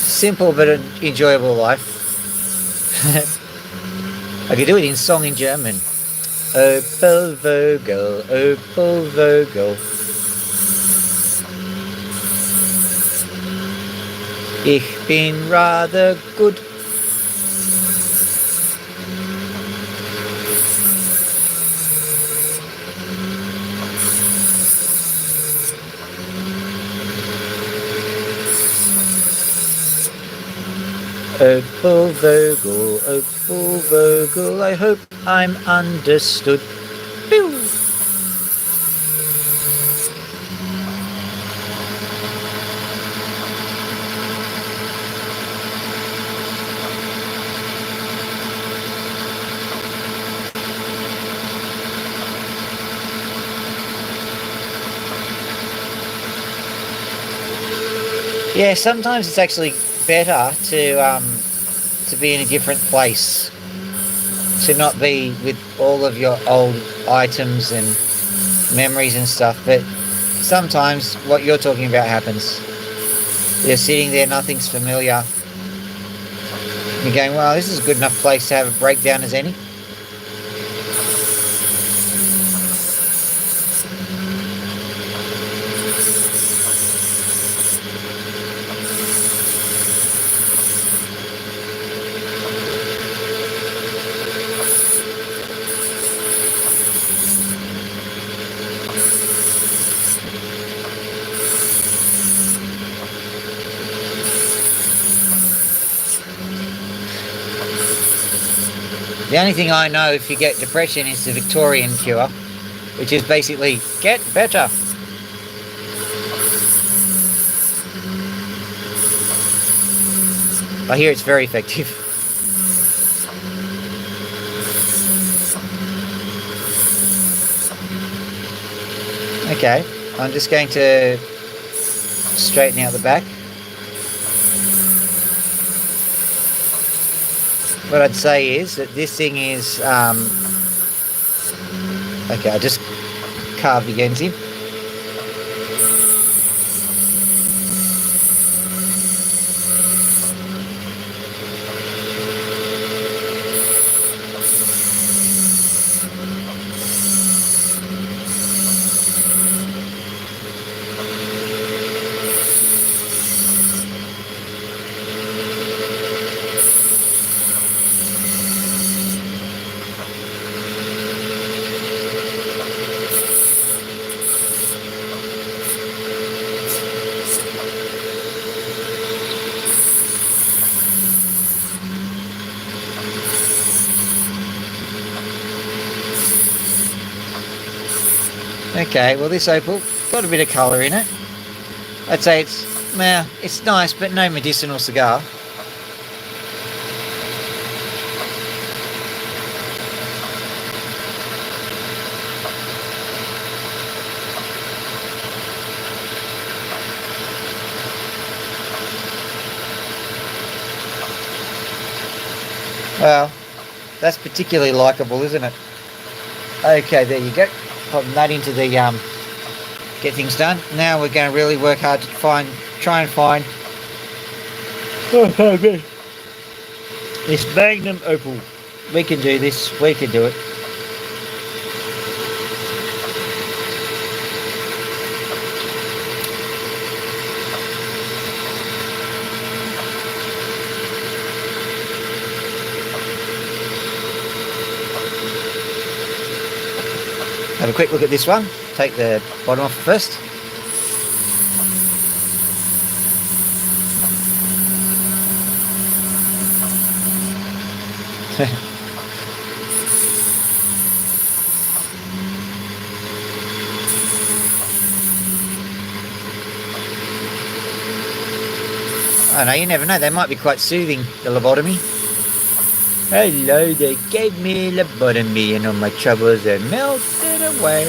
Simple but an enjoyable life. I could do it in song in German. Opal Vogel, Opal Vogel. Ich bin rather good. Opal Vogel, Opal Vogel, I hope I'm understood. Pew! Yeah, sometimes it's actually better to be in a different place, to not be with all of your old items and memories and stuff. But sometimes what you're talking about happens. You're sitting there, nothing's familiar. You're going, well, this is a good enough place to have a breakdown as any. The only thing I know if you get depression is the Victorian cure, which is basically get better. I hear it's very effective. Okay, I'm just going to straighten out the back. What I'd say is that this thing is, okay, I just carved the ends in. Okay, well this opal got a bit of colour in it. I'd say it's nice, but no medicinal cigar. Well, that's particularly likeable, isn't it? Okay, there you go. Pop that into the get things done. Now we're going to really work hard to try and find this magnum opal. We can do this. We can do it. Have a quick look at this one. Take the bottom off first. I know, you never know. They might be quite soothing, the lobotomy. Hello, they gave me lobotomy and all my troubles are melted away.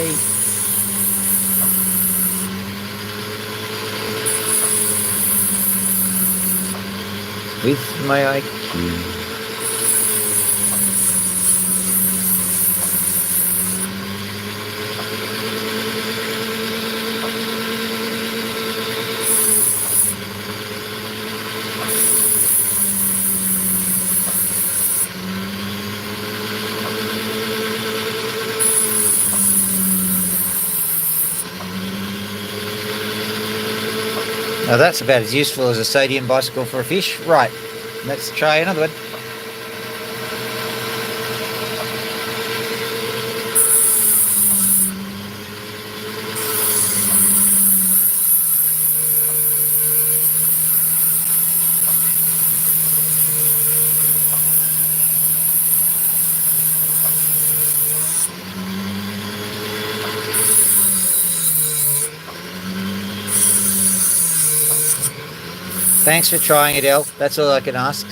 With my IQ. Now that's about as useful as a sodium bicycle for a fish. Right, let's try another one. Thanks for trying it, El. That's all I can ask.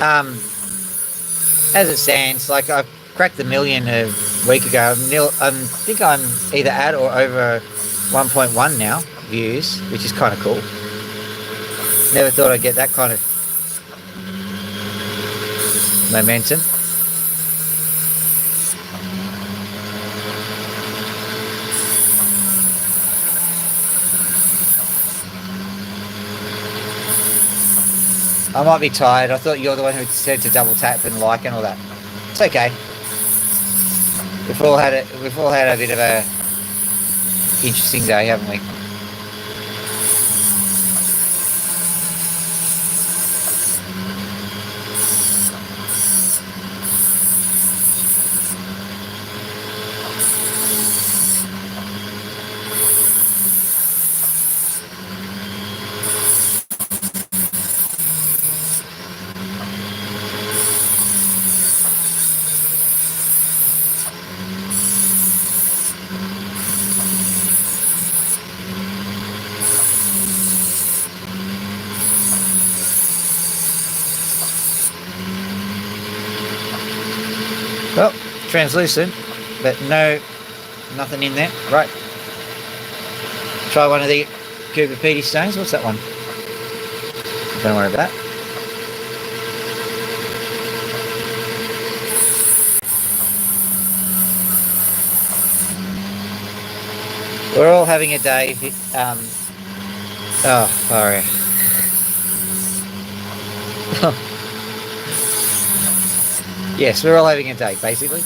As it stands, like I cracked the million a week ago. I think I'm either at or over 1.1 now views, which is kind of cool. Never thought I'd get that kind of momentum. I might be tired. I thought you're the one who said to double tap and like and all that. It's okay. We've all had a bit of a interesting day, haven't we? Well, translucent, but nothing in there. Right. Try one of the Cooper Petey stones. What's that one? Don't worry about that. We're all having a day. Oh, sorry. Yes, we're all having a day, basically.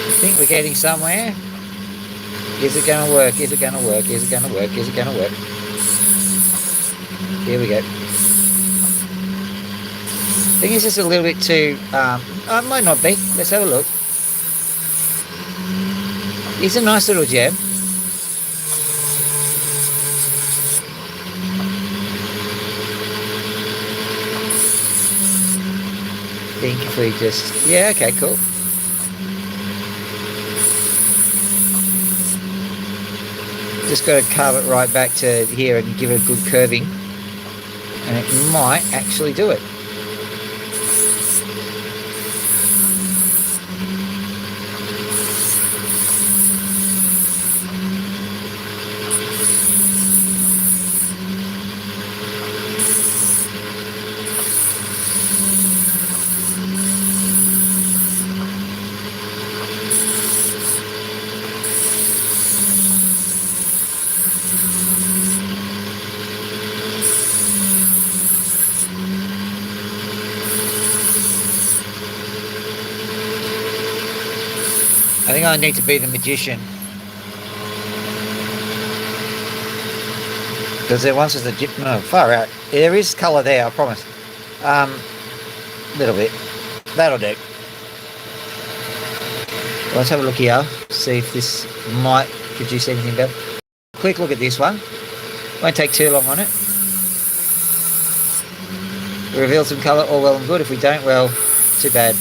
I think we're getting somewhere. Is it going to work? Is it going to work? Is it going to work? Is it going to work? Here we go. I think it's just a little bit too... it might not be. Let's have a look. It's a nice little gem. I think if we just... Yeah, okay, cool. Just got to carve it right back to here and give it a good curving. And it might actually do it. I think I need to be the magician. Because there once was a... No, far out. There is colour there, I promise. Little bit. That'll do. Let's have a look here. See if this might produce anything better. Quick look at this one. Won't take too long on it. We reveal some colour, all well and good. If we don't, well, too bad.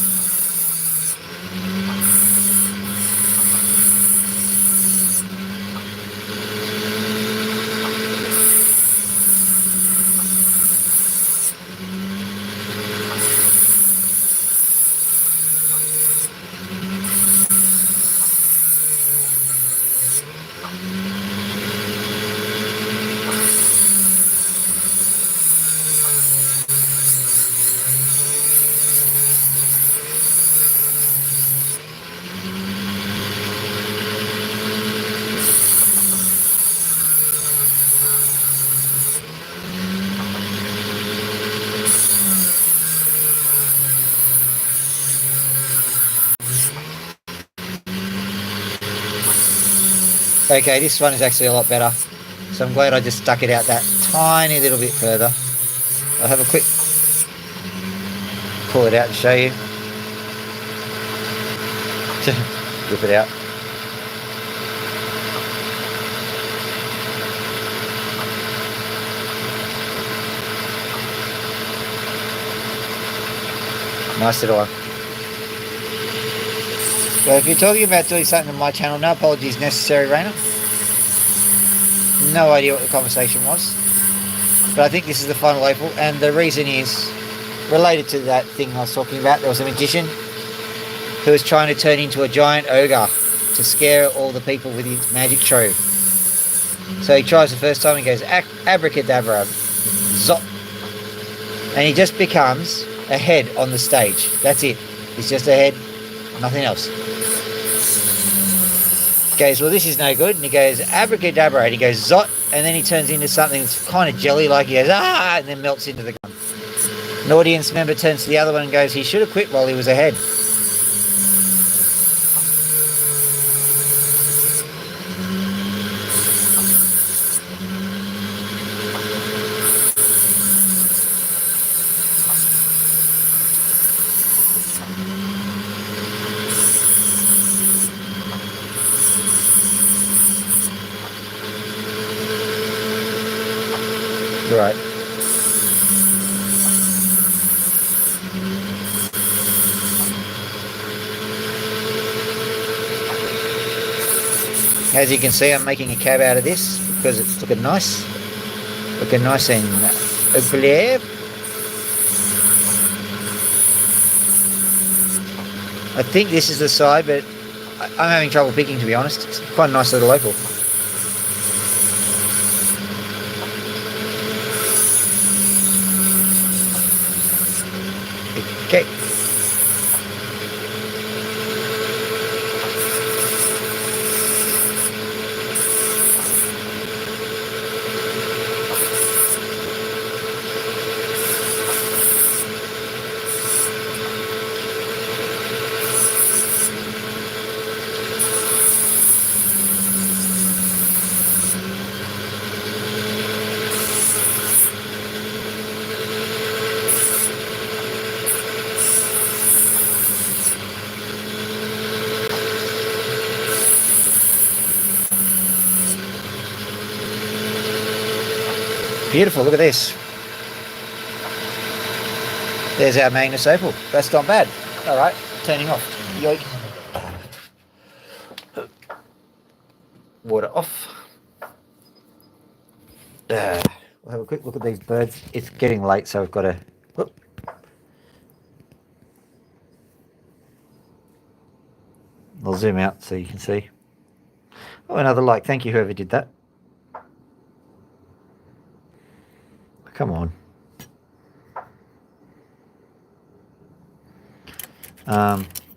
Okay, this one is actually a lot better. So I'm glad I just stuck it out that tiny little bit further. I'll have a quick pull it out and show you. Whip it out. Nice little one. So if you're talking about doing something on my channel, no apologies necessary, Raina. No idea what the conversation was. But I think this is the final opal, and the reason is related to that thing I was talking about. There was a magician who was trying to turn into a giant ogre to scare all the people with his magic trove. So he tries the first time, he goes abracadabra, zop, and he just becomes a head on the stage. That's it. He's just a head, nothing else. Goes, well, this is no good, and he goes abracadabra, and he goes zot, and then he turns into something that's kind of jelly-like. He goes and then melts into the gun. An audience member turns to the other one and goes, he should have quit while he was ahead. Right. As you can see, I'm making a cab out of this because it's looking nice. Looking nice and Opal. I think this is the side, but I'm having trouble picking, to be honest. It's quite a nice little opal. Okay. Beautiful, look at this. There's our Magnus Opal. That's not bad. All right, turning off. Yoink. Water off. We'll have a quick look at these birds. It's getting late, so I've got to... Whoop. I'll zoom out so you can see. Oh, another like. Thank you, whoever did that. Come on.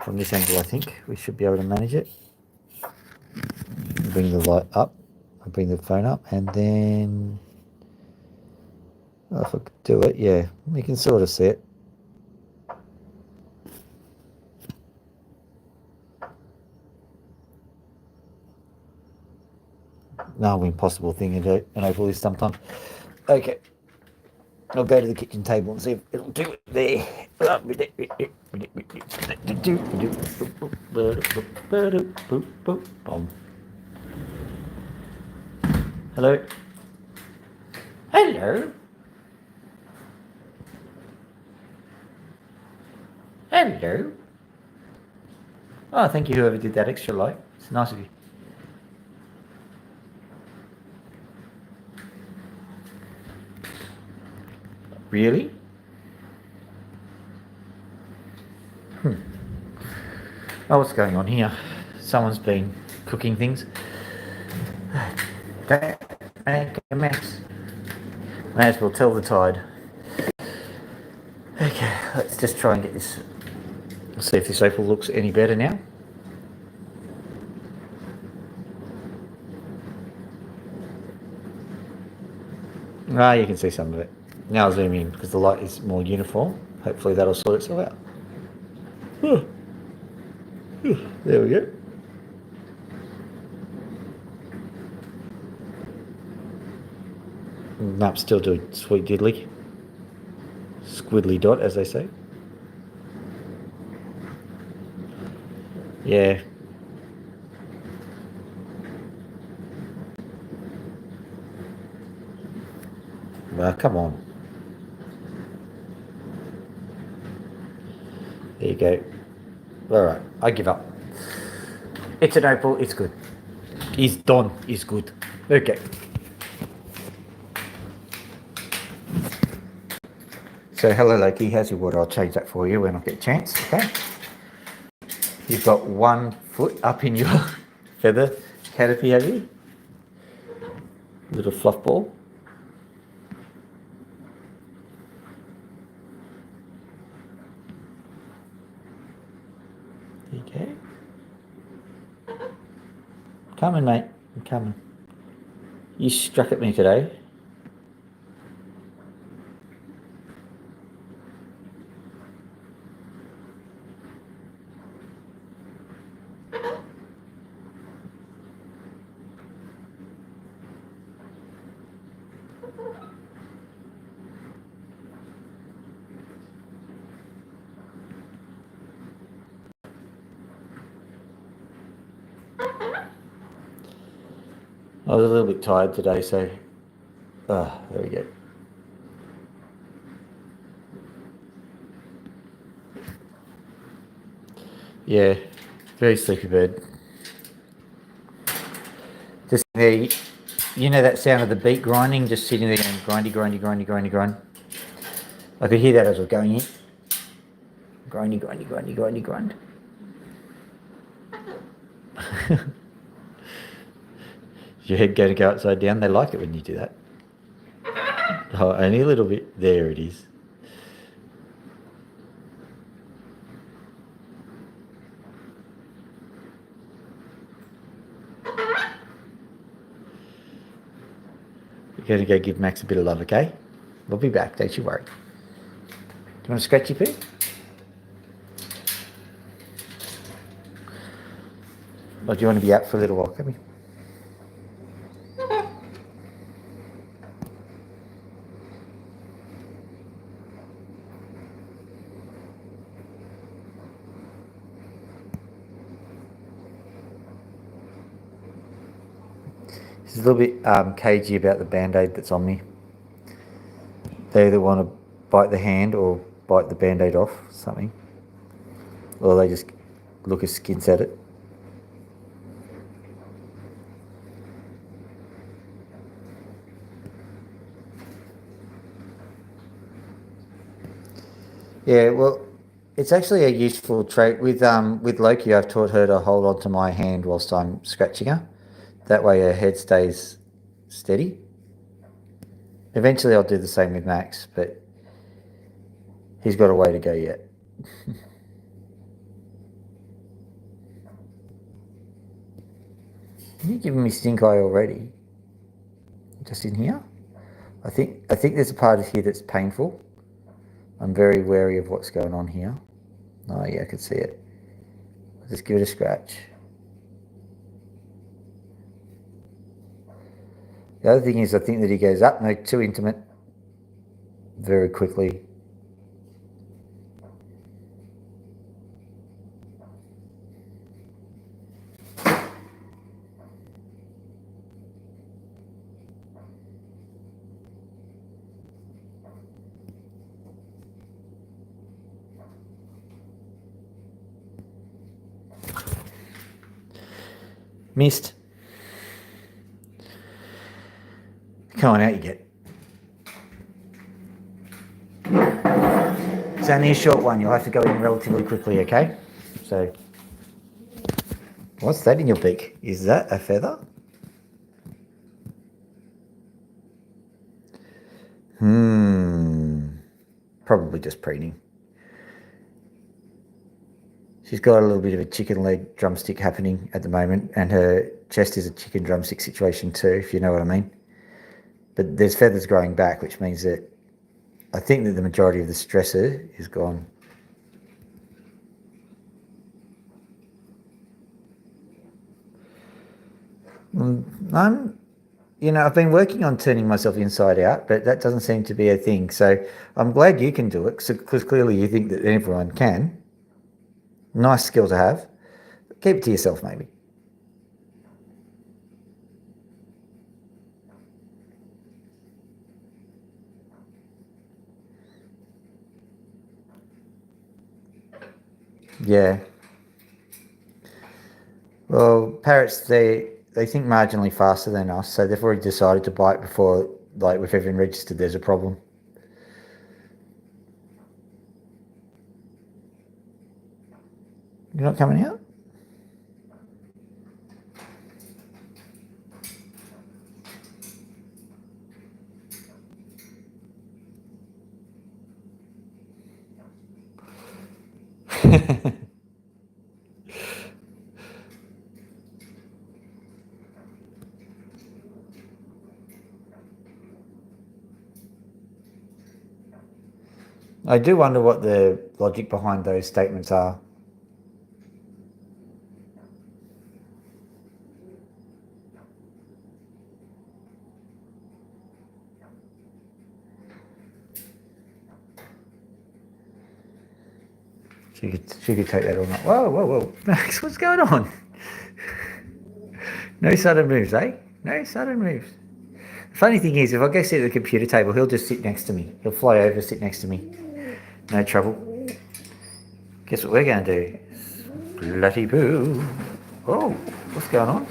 From this angle, I think we should be able to manage it. Bring the light up. I'll bring the phone up, and then... Oh, if I could do it, yeah. We can sort of see it. No impossible thing to do an Opal is sometimes. Okay. I'll go to the kitchen table and see if it'll do it there. Hello? Hello? Hello? Oh, thank you whoever did that extra light. It's nice of you. Really? Oh, what's going on here? Someone's been cooking things. Don't make a mess. May as well tell the tide. Okay, let's just try and get this. See if this Opal looks any better now. Ah, you can see some of it. Now I'll zoom in because the light is more uniform. Hopefully that'll sort itself out. There we go. Nope, still doing sweet diddly. Squiddly dot, as they say. Yeah. Well, come on. There you go. Alright, I give up. It's an Opal, it's good. It's done, it's good. Okay. So, hello Loki, how's your water? I'll change that for you when I get a chance, okay? You've got 1 foot up in your feather canopy, have you? Little fluff ball. Okay. Coming, mate. I'm coming. You struck at me today. I was a little bit tired today, so... there we go. Yeah, very sleepy bird. Just there, you know that sound of the beat grinding, just sitting there going grindy, grindy, grindy, grindy, grind. I could hear that as I was going in. Grindy, grindy, grindy, grindy, grind. Your head going to go upside down? They like it when you do that. Oh, only a little bit. There it is. You're going to go give Max a bit of love, okay? We'll be back, don't you worry. Do you want a scratchy poo? Or do you want to be out for a little while? Come here. He's a little bit cagey about the band-aid that's on me. They either want to bite the hand or bite the band-aid off, something. Or they just look askance at it. Yeah, well, it's actually a useful trait. With Loki, I've taught her to hold on to my hand whilst I'm scratching her. That way her head stays steady. Eventually I'll do the same with Max, but he's got a way to go yet. You're giving me stink eye already. Just in here? I think there's a part of here that's painful. I'm very wary of what's going on here. Oh yeah, I can see it. I'll just give it a scratch. The other thing is I think that he goes up, no, too intimate, very quickly. Missed. Come on, out you get. It's only a short one. You'll have to go in relatively quickly, okay? So, what's that in your beak? Is that a feather? Probably just preening. She's got a little bit of a chicken leg drumstick happening at the moment, and her chest is a chicken drumstick situation too, if you know what I mean. But there's feathers growing back, which means that I think that the majority of the stressor is gone. I've been working on turning myself inside out, but that doesn't seem to be a thing. So I'm glad you can do it, because clearly you think that everyone can. Nice skill to have. Keep it to yourself, maybe. Yeah. Well, parrots, they think marginally faster than us, so they've already decided to bite before, like, we've even registered there's a problem. You're not coming out? I do wonder what the logic behind those statements are. She could take that all night. Whoa. Max, what's going on? No sudden moves, eh? No sudden moves. The funny thing is, if I go sit at the computer table, he'll just sit next to me. He'll fly over, sit next to me. No trouble. Guess what we're going to do? Bloody boo. Oh, what's going on?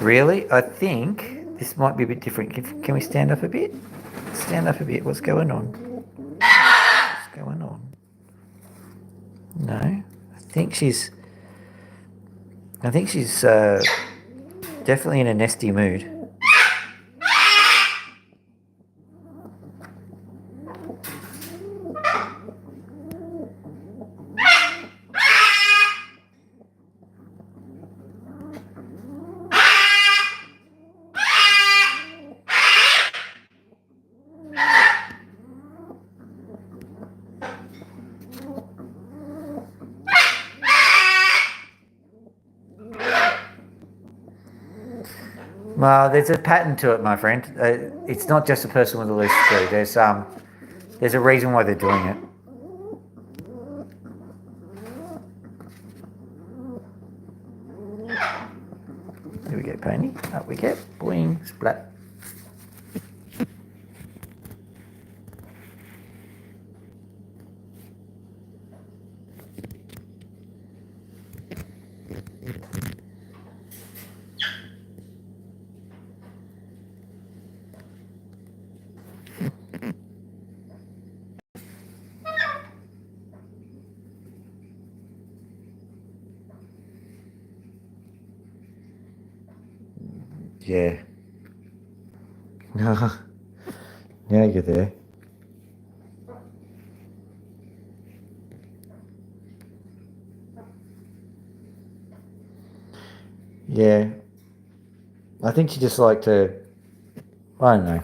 Really? I think this might be a bit different. Can we stand up a bit? Stand up a bit. What's going on? What's going on? No. I think she's definitely in a nesty mood. Well, there's a pattern to it, my friend. It's not just a person with a loose screw. There's a reason why they're doing it. Here we go. we, pony. Up we get. Boing, splat. Yeah. Now you're there. Yeah. I think she just liked to, I don't know.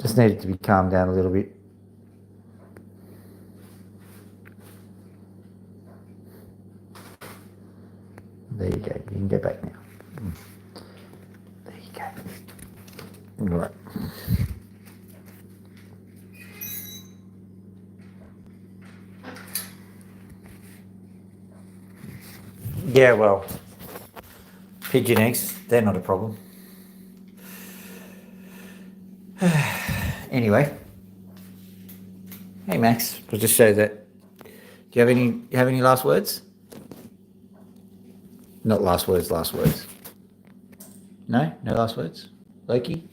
Just needed to be calmed down a little bit. There you go. You can go back now. There you go. All right. Yeah, well, pigeon eggs, they're not a problem. Anyway. Hey, Max. I'll just show that. Do you have any last words? Not last words, last words. No? No last words? Loki?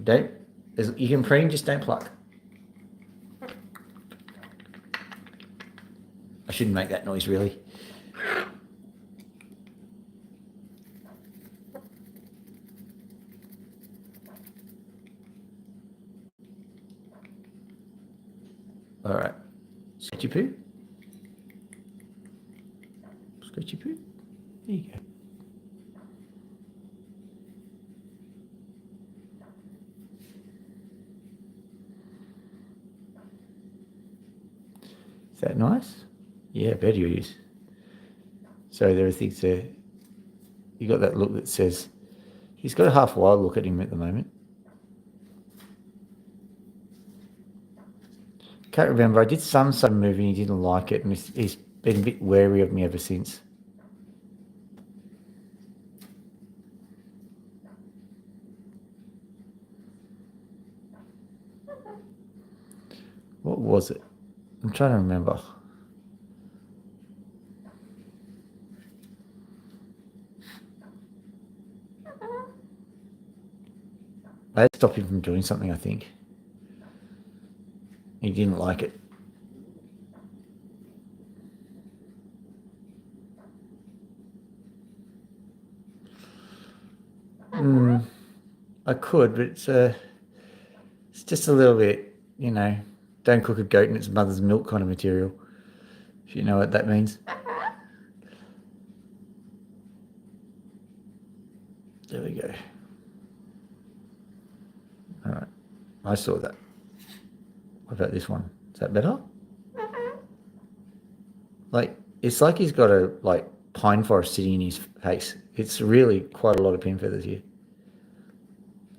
Don't? You can preen, just don't pluck. I shouldn't make that noise, really. All right. Scratchy poo? Scratchy poo? There you go. Is that nice? Yeah, I bet you is. So there are things there. You got that look that says, he's got a half wild look at him at the moment. Can't remember. I did some movie and he didn't like it, and he's been a bit wary of me ever since. What was it? I'm trying to remember. I had to stop him from doing something, I think. He didn't like it. I could, but it's just a little bit, don't cook a goat in its mother's milk kind of material, if you know what that means. There we go. All right. I saw that. What about this one? Is that better? It's like he's got a pine forest sitting in his face. It's really quite a lot of pin feathers here.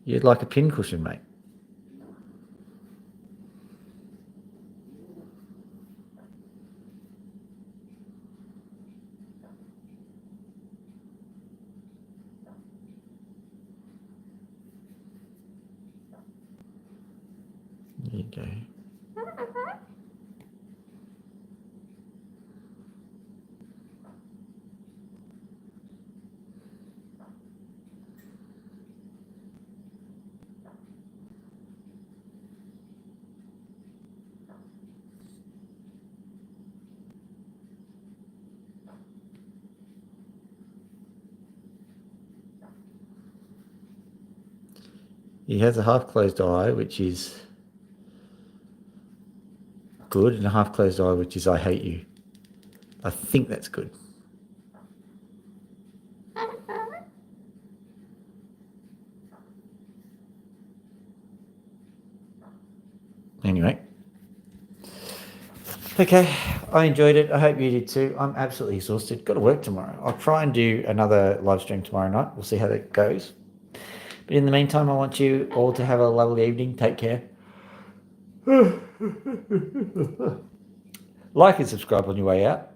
You'd like a pin cushion, mate. There you go. He has a half-closed eye, which is good, and a half-closed eye, which is I hate you. I think that's good. Anyway. Okay, I enjoyed it. I hope you did too. I'm absolutely exhausted. Got to work tomorrow. I'll try and do another live stream tomorrow night. We'll see how that goes. But in the meantime, I want you all to have a lovely evening. Take care. Like and subscribe on your way out.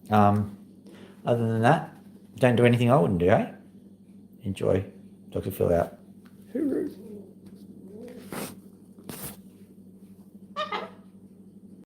Other than that, don't do anything I wouldn't do, eh? Enjoy. Dr. Phil out. Hooroo.